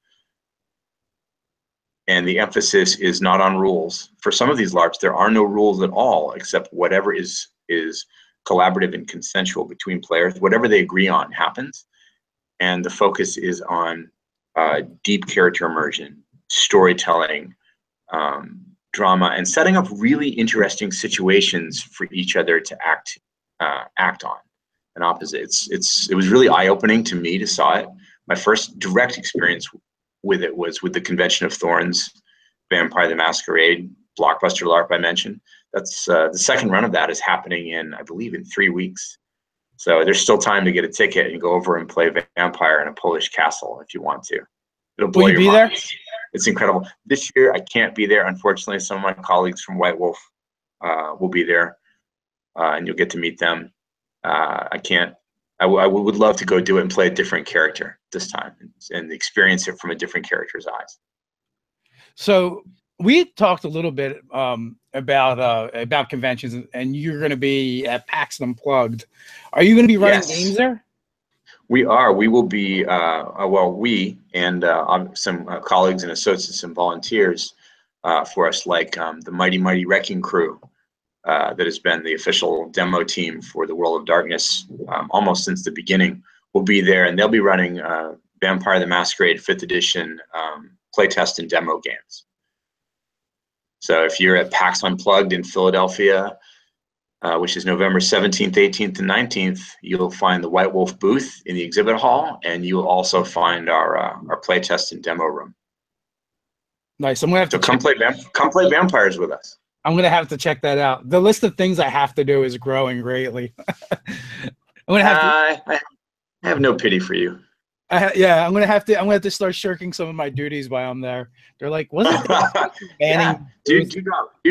And the emphasis is not on rules. For some of these LARPs, there are no rules at all, except whatever is collaborative and consensual between players. Whatever they agree on happens. And the focus is on deep character immersion, storytelling, drama, and setting up really interesting situations for each other to act on. And opposites. It was really eye-opening to me to saw it. My first direct experience with it was with the Convention of Thorns, Vampire the Masquerade, blockbuster LARP I mentioned. That's the second run of that is happening in, I believe, in 3 weeks. So there's still time to get a ticket and go over and play Vampire in a Polish castle if you want to. It'll blow your mind. There? It's incredible. This year I can't be there, unfortunately. Some of my colleagues from White Wolf will be there, and you'll get to meet them. I can't. I would love to go do it and play a different character this time and experience it from a different character's eyes. So we talked a little bit about conventions, and you're going to be at PAX Unplugged. Are you going to be running games there? We are. We will be. We and some colleagues and associates and volunteers for us, like the Mighty Wrecking Crew, that has been the official demo team for the World of Darkness almost since the beginning, will be there, and they'll be running Vampire the Masquerade 5th edition playtest and demo games. So if you're at PAX Unplugged in Philadelphia, which is November 17th, 18th, and 19th, you'll find the White Wolf booth in the exhibit hall, and you'll also find our playtest and demo room. Nice. I'm gonna have to come play vampires with us. I'm gonna have to check that out. The list of things I have to do is growing greatly. I'm gonna have to. I have no pity for you. Yeah, I'm gonna have to start shirking some of my duties while I'm there. They're like, wasn't yeah. Do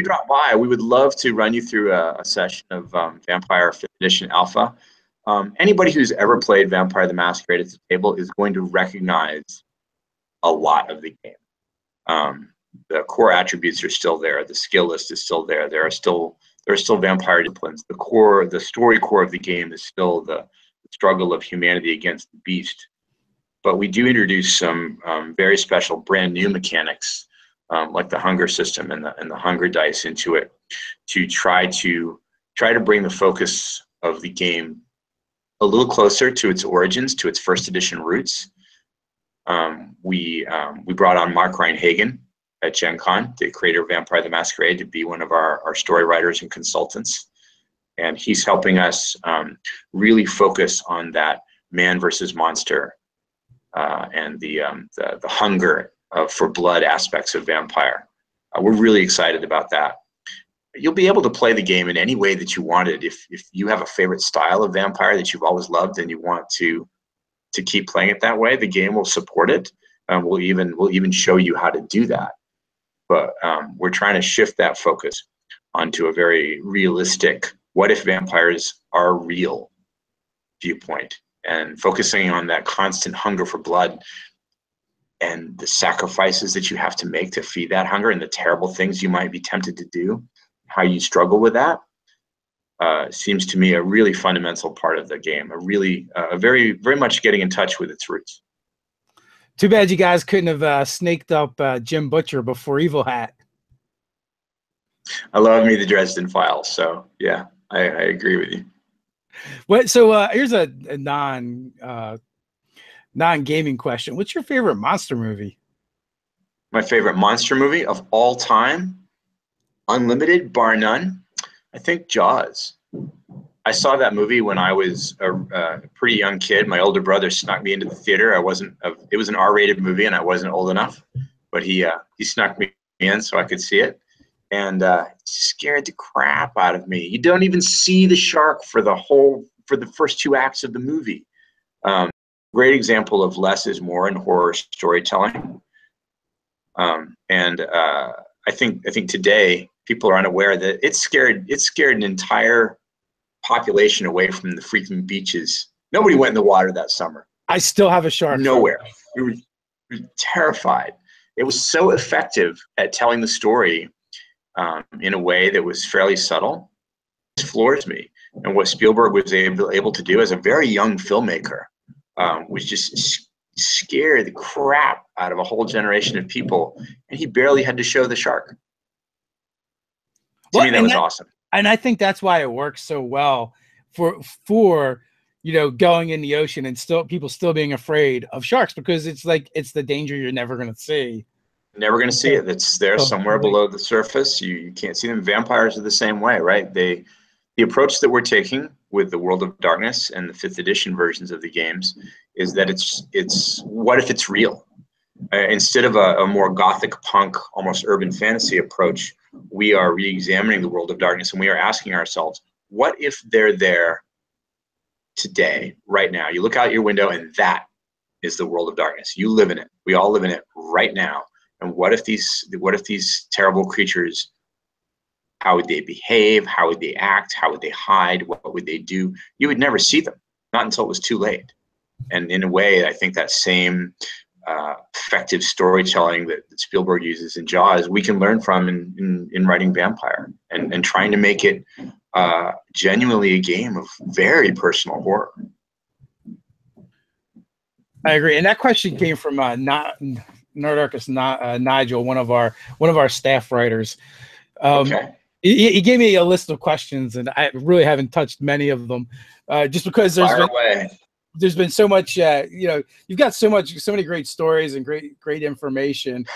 drop by. We would love to run you through a session of Vampire 5th edition Alpha. Anybody who's ever played Vampire the Masquerade at the table is going to recognize a lot of the game. The core attributes are still there. The skill list is still there. There are still vampire disciplines. The story core of the game is still the struggle of humanity against the beast. But we do introduce some very special brand new mechanics, like the hunger system and the hunger dice into it, to try to bring the focus of the game a little closer to its origins, to its 1st edition roots. We brought on Mark Reinhagen at Gen Con, the creator of Vampire the Masquerade, to be one of our story writers and consultants. And he's helping us really focus on that man versus monster and the hunger for blood aspects of Vampire. We're really excited about that. You'll be able to play the game in any way that you wanted. If you have a favorite style of Vampire that you've always loved and you want to keep playing it that way, the game will support it. We'll even show you how to do that. But we're trying to shift that focus onto a very realistic, what if vampires are real viewpoint, and focusing on that constant hunger for blood and the sacrifices that you have to make to feed that hunger and the terrible things you might be tempted to do, how you struggle with that, seems to me a really fundamental part of the game, a very, very much getting in touch with its roots. Too bad you guys couldn't have snaked up Jim Butcher before Evil Hat. I love me the Dresden Files, so yeah, I agree with you. What? So here's a non-gaming question. What's your favorite monster movie? My favorite monster movie of all time, unlimited, bar none, I think Jaws. I saw that movie when I was a pretty young kid. My older brother snuck me into the theater. It was an R-rated movie, and I wasn't old enough, but he snuck me in so I could see it, and it scared the crap out of me. You don't even see the shark for the first 2 acts of the movie. Great example of less is more in horror storytelling, and I think today people are unaware that it scared an entire population away from the freaking beaches. Nobody went in the water that summer. I still have a shark. Nowhere. We were terrified. It was so effective at telling the story in a way that was fairly subtle. It floors me. And what Spielberg was able to do as a very young filmmaker was just scare the crap out of a whole generation of people. And he barely had to show the shark. To me, that was awesome. And I think that's why it works so well for going in the ocean and people still being afraid of sharks, because it's the danger you're never going to see. Never going to see it. It's there somewhere below the surface. You can't see them. Vampires are the same way, right? The approach that we're taking with the World of Darkness and the 5th edition versions of the games is that it's what if it's real? Instead of a more gothic punk, almost urban fantasy approach, we are re-examining the World of Darkness, and we are asking ourselves, what if they're there today, right now? You look out your window, and that is the World of Darkness. You live in it. We all live in it right now. And what if these terrible creatures, how would they behave? How would they act? How would they hide? What would they do? You would never see them, not until it was too late. And in a way, I think that same effective storytelling that Spielberg uses in Jaws, we can learn from in writing Vampire and trying to make it genuinely a game of very personal horror. I agree, and that question came from Nerdarchy, Nigel, one of our staff writers. Okay. He gave me a list of questions, and I really haven't touched many of them, just because there's Fire away. there's been so much, you know, you've got so many great stories and great information.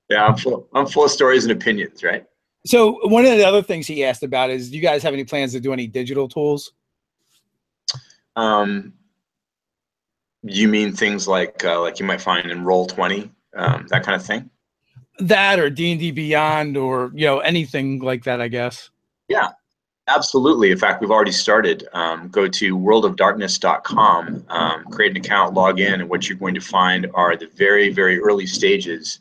Yeah, I'm full of stories and opinions, right? So one of the other things he asked about is, do you guys have any plans to do any digital tools? You mean things like you might find in Roll20, that kind of thing? That or D&D Beyond, or, you know, anything like that, I guess. Yeah, absolutely. In fact, we've already started. Go to worldofdarkness.com, create an account, log in, and what you're going to find are the very, very early stages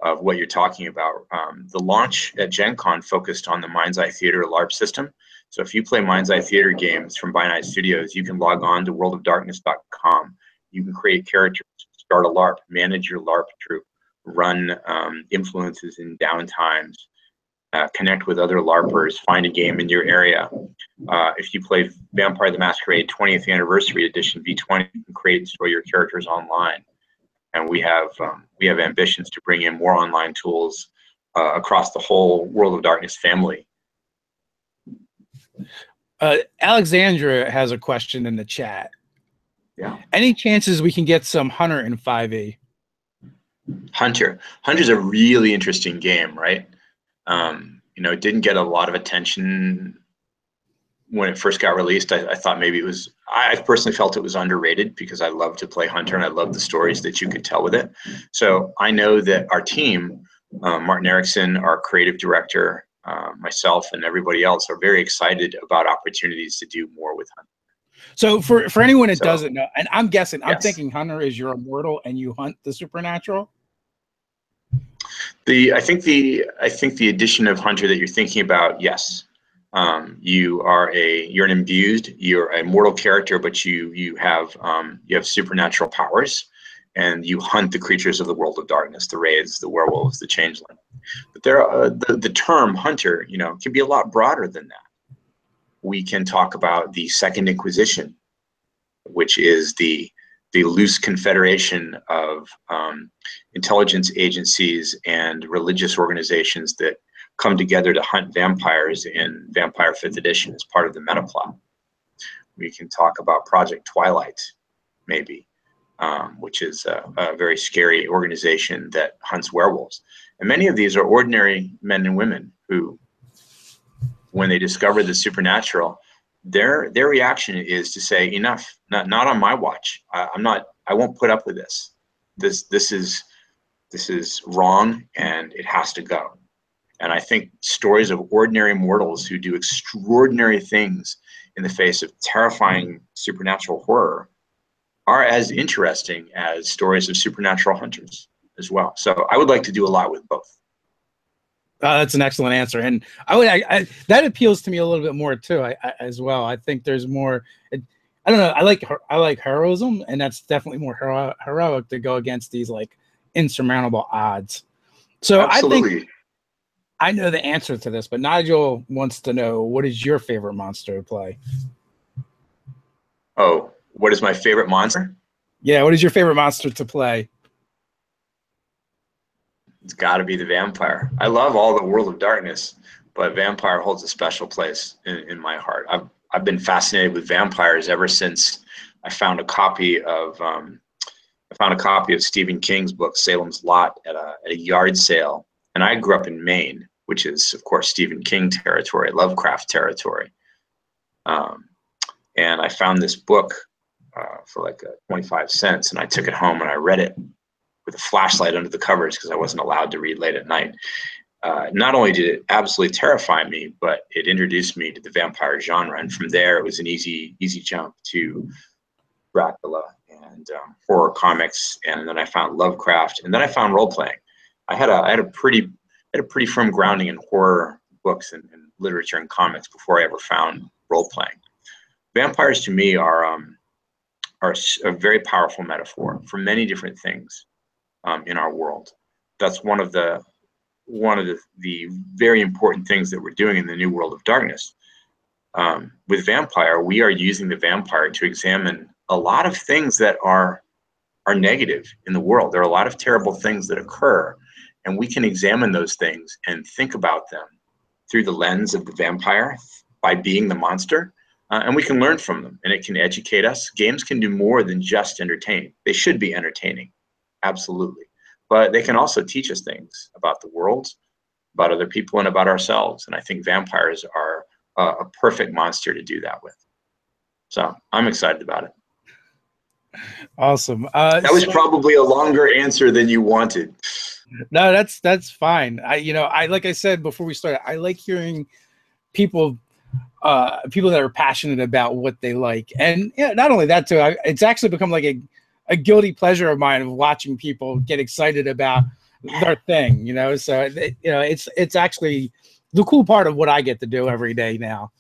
of what you're talking about. The launch at Gen Con focused on the Mind's Eye Theater LARP system. So if you play Mind's Eye Theater games from Binite Studios, you can log on to worldofdarkness.com. You can create characters, start a LARP, manage your LARP troop, run influences in downtimes, connect with other LARPers, find a game in your area. If you play Vampire the Masquerade 20th Anniversary Edition V20, you can create and store your characters online. And we have ambitions to bring in more online tools across the whole World of Darkness family. Alexandra has a question in the chat. Yeah. Any chances we can get some Hunter in 5e? Hunter's a really interesting game, right? You know, it didn't get a lot of attention when it first got released. I thought maybe it was, I personally felt it was underrated because I love to play Hunter and I love the stories that you could tell with it. So I know that our team, Martin Erickson, our creative director, myself and everybody else are very excited about opportunities to do more with Hunter. So for anyone that doesn't know, and I'm guessing, yes. I'm thinking Hunter is you're immortal and you hunt the supernatural. I think the addition of Hunter that you're thinking about, yes. You're an imbued, you're a mortal character, but you have supernatural powers, and you hunt the creatures of the world of darkness, the wraiths, the werewolves, the changeling. But the term hunter, you know, can be a lot broader than that. We can talk about the Second Inquisition, which is the loose confederation of intelligence agencies and religious organizations that come together to hunt vampires in Vampire 5th Edition as part of the meta plot. We can talk about Project Twilight, maybe, which is a very scary organization that hunts werewolves. And many of these are ordinary men and women who, when they discover the supernatural, their reaction is to say, enough, not on my watch. I won't put up with this. This is wrong, and it has to go. And I think stories of ordinary mortals who do extraordinary things in the face of terrifying supernatural horror are as interesting as stories of supernatural hunters as well. So I would like to do a lot with both. That's an excellent answer, and that appeals to me a little bit more too. As well. I think there's more. I don't know. I like heroism, and that's definitely more heroic to go against these like insurmountable odds. So absolutely. I think I know the answer to this, but Nigel wants to know, what is your favorite monster to play? Oh, what is my favorite monster? Yeah, what is your favorite monster to play? It's got to be the vampire. I love all the World of Darkness, but vampire holds a special place in my heart. I've been fascinated with vampires ever since I found a copy of Stephen King's book Salem's Lot at a yard sale, and I grew up in Maine, which is of course Stephen King territory, Lovecraft territory. And I found this book for like 25 cents, and I took it home and I read it with a flashlight under the covers because I wasn't allowed to read late at night. Not only did it absolutely terrify me, but it introduced me to the vampire genre. And from there, it was an easy jump to Dracula and horror comics. And then I found Lovecraft, and then I found role-playing. I had a pretty firm grounding in horror books and literature and comics before I ever found role-playing. Vampires to me are a very powerful metaphor for many different things in our world. That's one of the very important things that we're doing in the new World of Darkness. With vampire, we are using the vampire to examine a lot of things that are negative in the world. There are a lot of terrible things that occur, and we can examine those things and think about them through the lens of the vampire by being the monster. and we can learn from them, and it can educate us. Games can do more than just entertain. They should be entertaining, absolutely. But they can also teach us things about the world, about other people, and about ourselves. And I think vampires are a perfect monster to do that with. So I'm excited about it. Awesome. That was probably a longer answer than you wanted. No, that's fine. I like I said before we started, I like hearing people that are passionate about what they like. And yeah, not only that too, it's actually become like a guilty pleasure of mine of watching people get excited about their thing, so it's actually the cool part of what I get to do every day now.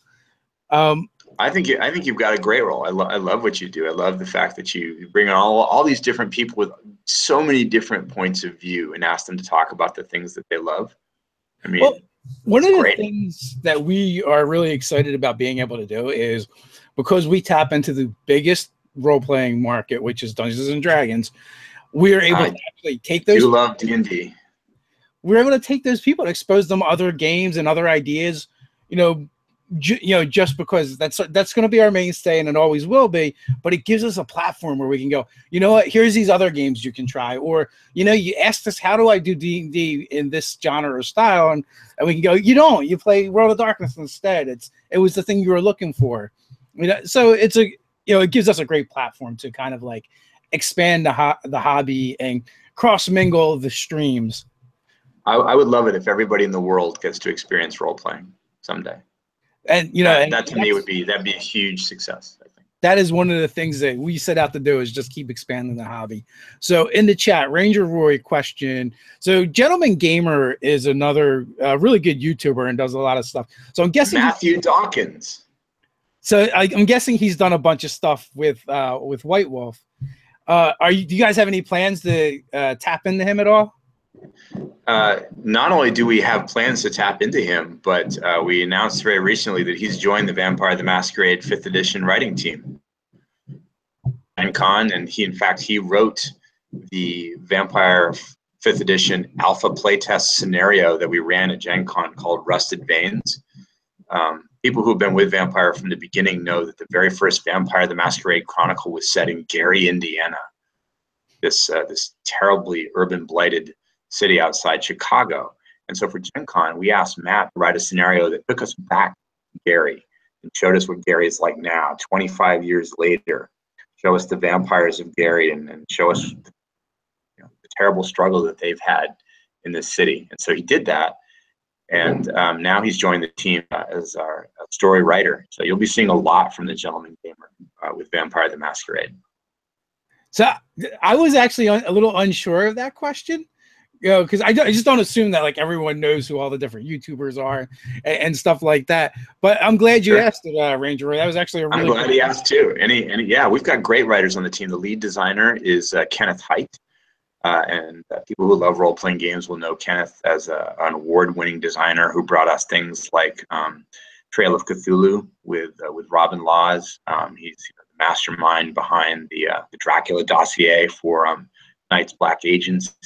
I think you've got a great role. I love what you do. I love the fact that you bring in all these different people with so many different points of view and ask them to talk about the things that they love. I mean, well, one of the things that we are really excited about being able to do is because we tap into the biggest role-playing market, which is Dungeons and Dragons. We are able to actually take those. You love D&D. We're able to take those people and expose them other games and other ideas, just because that's going to be our mainstay and it always will be, but it gives us a platform where we can go, you know what, here's these other games you can try, or you asked us how do I do D&D in this genre or style, and we can go, you play World of Darkness instead. It was the thing you were looking for, so it's it gives us a great platform to kind of like expand the hobby and cross mingle the streams. I would love it if everybody in the world gets to experience role playing someday. And that to me that'd be a huge success. I think that is one of the things that we set out to do is just keep expanding the hobby. So in the chat, Ranger Roy question. So Gentleman Gamer is another really good YouTuber and does a lot of stuff. So I'm guessing Matthew Dawkins. So I'm guessing he's done a bunch of stuff with White Wolf. Do you guys have any plans to tap into him at all? Not only do we have plans to tap into him, but we announced very recently that he's joined the Vampire the Masquerade 5th edition writing team. Gen Con, and he wrote the Vampire 5th edition alpha playtest scenario that we ran at Gen Con called Rusted Veins. People who've been with Vampire from the beginning know that the very first Vampire the Masquerade Chronicle was set in Gary, Indiana, this terribly urban blighted city outside Chicago. And so for Gen Con, we asked Matt to write a scenario that took us back to Gary and showed us what Gary is like now, 25 years later. Show us the vampires of Gary and show us the terrible struggle that they've had in this city. And so he did that. And now he's joined the team as our story writer. So you'll be seeing a lot from the Gentleman Gamer with Vampire the Masquerade. So I was actually a little unsure of that question. Because I just don't assume that like everyone knows who all the different YouTubers are and stuff like that. But I'm glad you asked it, Ranger. That was actually a really. I'm glad he asked too. And yeah, we've got great writers on the team. The lead designer is Kenneth Hite, and people who love role-playing games will know Kenneth as an award-winning designer who brought us things like Trail of Cthulhu with Robin Laws. He's the mastermind behind the Dracula dossier for Night's Black Agents.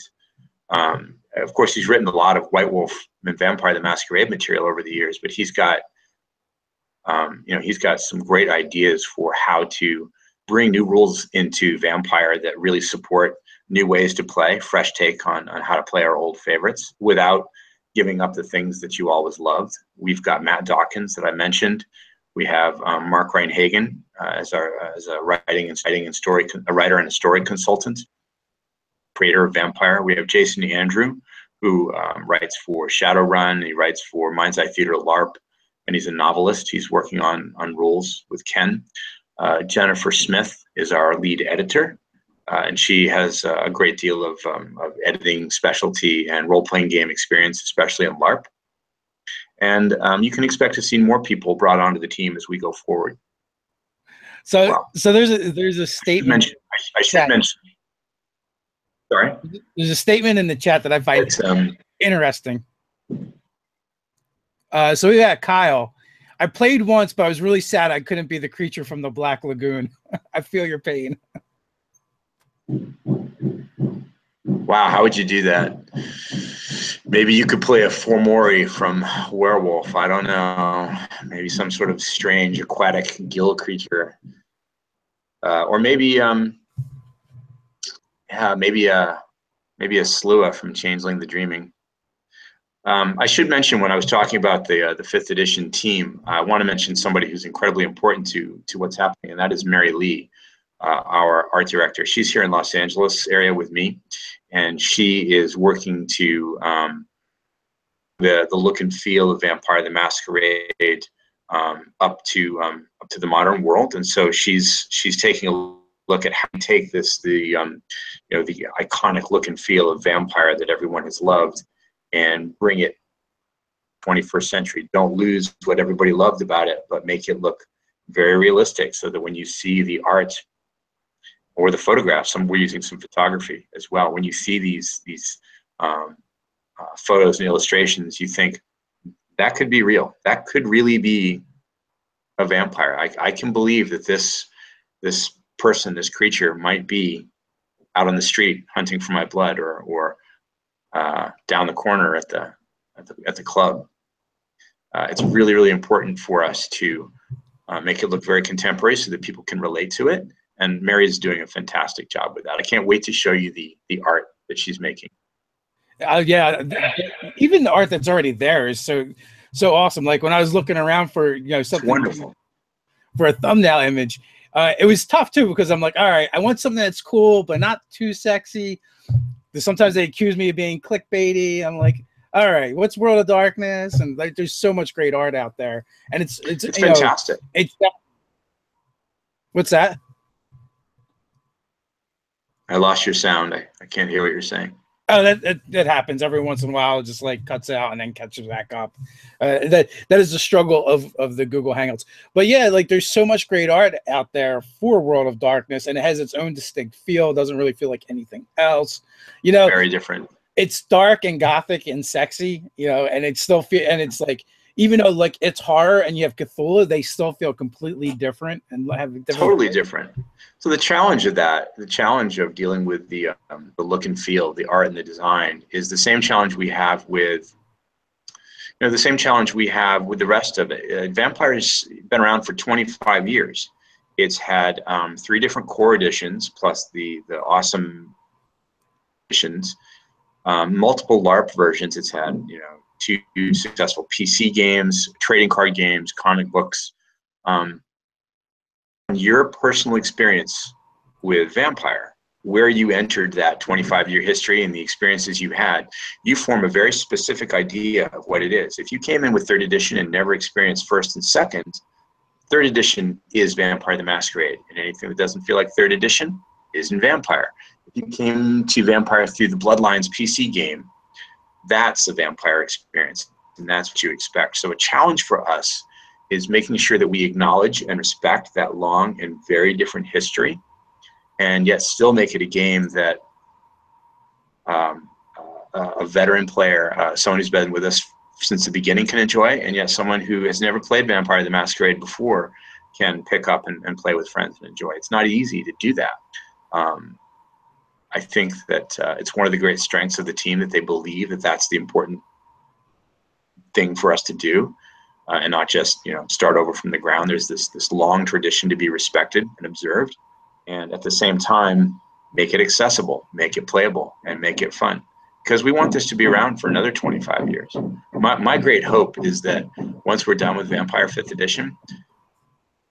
Of course, he's written a lot of White Wolf and Vampire the Masquerade material over the years, but he's got some great ideas for how to bring new rules into Vampire that really support new ways to play, fresh take on how to play our old favorites without giving up the things that you always loved. We've got Matt Dawkins that I mentioned. We have Mark Reinhagen as a writing and story, a writer and a story consultant, creator of Vampire. We have Jason Andrew, who writes for Shadowrun. He writes for Mind's Eye Theater Larp, and he's a novelist. He's working on rules with Ken. Jennifer Smith is our lead editor, and she has a great deal of editing specialty and role-playing game experience, especially in Larp. And you can expect to see more people brought onto the team as we go forward. So there's a statement. I should mention. Sorry? There's a statement in the chat that I find interesting. So we got Kyle. I played once, but I was really sad I couldn't be the creature from the Black Lagoon. I feel your pain. Wow, how would you do that? Maybe you could play a Formori from Werewolf. I don't know. Maybe some sort of strange aquatic gill creature, or maybe yeah, maybe a Slua from Changeling the Dreaming. I should mention, when I was talking about the 5th edition team, I want to mention somebody who's incredibly important to what's happening, and that is Mary Lee, our art director. She's here in Los Angeles area with me, and she is working to the look and feel of Vampire the Masquerade up to the modern world. And so she's taking a look at how to take this, the iconic look and feel of Vampire that everyone has loved, and bring it 21st century. Don't lose what everybody loved about it, but make it look very realistic, so that when you see the art or the photographs, we're using some photography as well. When you see these photos and illustrations, you think that could be real. That could really be a vampire. I can believe that this person, this creature, might be out on the street hunting for my blood, or down the corner at the club. It's really, really important for us to make it look very contemporary, so that people can relate to it. And Mary's doing a fantastic job with that. I can't wait to show you the art that she's making. Yeah, even the art that's already there is so awesome. Like when I was looking around for something wonderful for a thumbnail image, it was tough too, because I'm like, all right, I want something that's cool but not too sexy. Sometimes they accuse me of being clickbaity. I'm like, all right, what's World of Darkness? And like, there's so much great art out there, and it's fantastic. What's that? I lost your sound. I can't hear what you're saying. Oh, that happens every once in a while. It just like cuts out and then catches back up. That is the struggle of the Google Hangouts. But yeah, like there's so much great art out there for World of Darkness, and it has its own distinct feel. It doesn't really feel like anything else. Very different. It's dark and gothic and sexy, and it's still and it's like, even though like it's horror and you have Cthulhu, they still feel completely different and have totally different. So the challenge of dealing with the look and feel, the art and the design, is the same challenge we have with the rest of it. Vampire's been around for 25 years. It's had 3 different core editions, plus the awesome editions, multiple LARP versions. It's had 2 successful PC games, trading card games, comic books. Your personal experience with Vampire, where you entered that 25-year history and the experiences you had, you form a very specific idea of what it is. If you came in with 3rd edition and never experienced 1st and 2nd, 3rd edition is Vampire the Masquerade, and anything that doesn't feel like 3rd edition isn't Vampire. If you came to Vampire through the Bloodlines PC game, that's a Vampire experience, and that's what you expect. So a challenge for us is making sure that we acknowledge and respect that long and very different history, and yet still make it a game that a veteran player, someone who's been with us since the beginning, can enjoy, and yet someone who has never played Vampire the Masquerade before can pick up and play with friends and enjoy. It's not easy to do that. I think that it's one of the great strengths of the team that they believe that that's the important thing for us to do, and not just start over from the ground. There's this long tradition to be respected and observed, and at the same time make it accessible, make it playable, and make it fun, because we want this to be around for another 25 years. My great hope is that once we're done with Vampire 5th edition,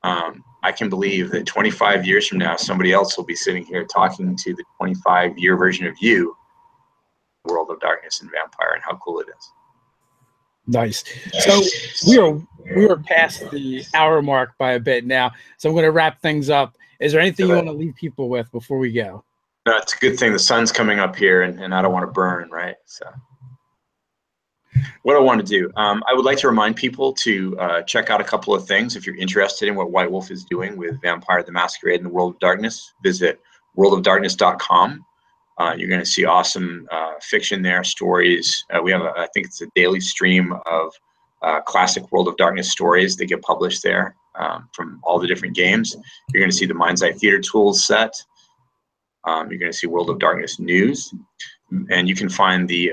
I can believe that 25 years from now, somebody else will be sitting here talking to the 25-year version of you, World of Darkness and Vampire, and how cool it is. Nice. So we are past the hour mark by a bit now, so I'm going to wrap things up. Is there anything you want to leave people with before we go? No, it's a good thing the sun's coming up here, and I don't want to burn, right? So what I want to do, I would like to remind people to check out a couple of things. If you're interested in what White Wolf is doing with Vampire the Masquerade and the World of Darkness, visit worldofdarkness.com. You're going to see awesome fiction there, stories. We have, I think it's a daily stream of classic World of Darkness stories that get published there from all the different games. You're going to see the Mind's Eye Theater Tools set. You're going to see World of Darkness news. And you can find the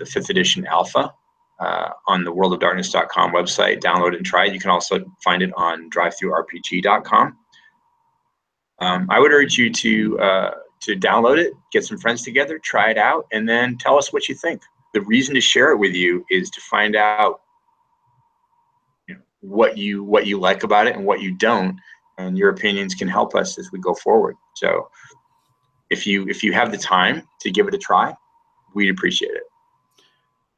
5th edition alpha on the worldofdarkness.com website. Download it and try it. You can also find it on drivethrurpg.com. I would urge you to download it, get some friends together, try it out, and then tell us what you think. The reason to share it with you is to find out what you like about it and what you don't, and your opinions can help us as we go forward. So if you have the time to give it a try, we'd appreciate it.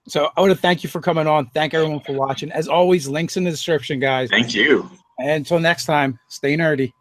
So I want to thank you for coming on. Thank everyone for watching. As always, links in the description, guys. Thank you. And until next time, stay nerdy.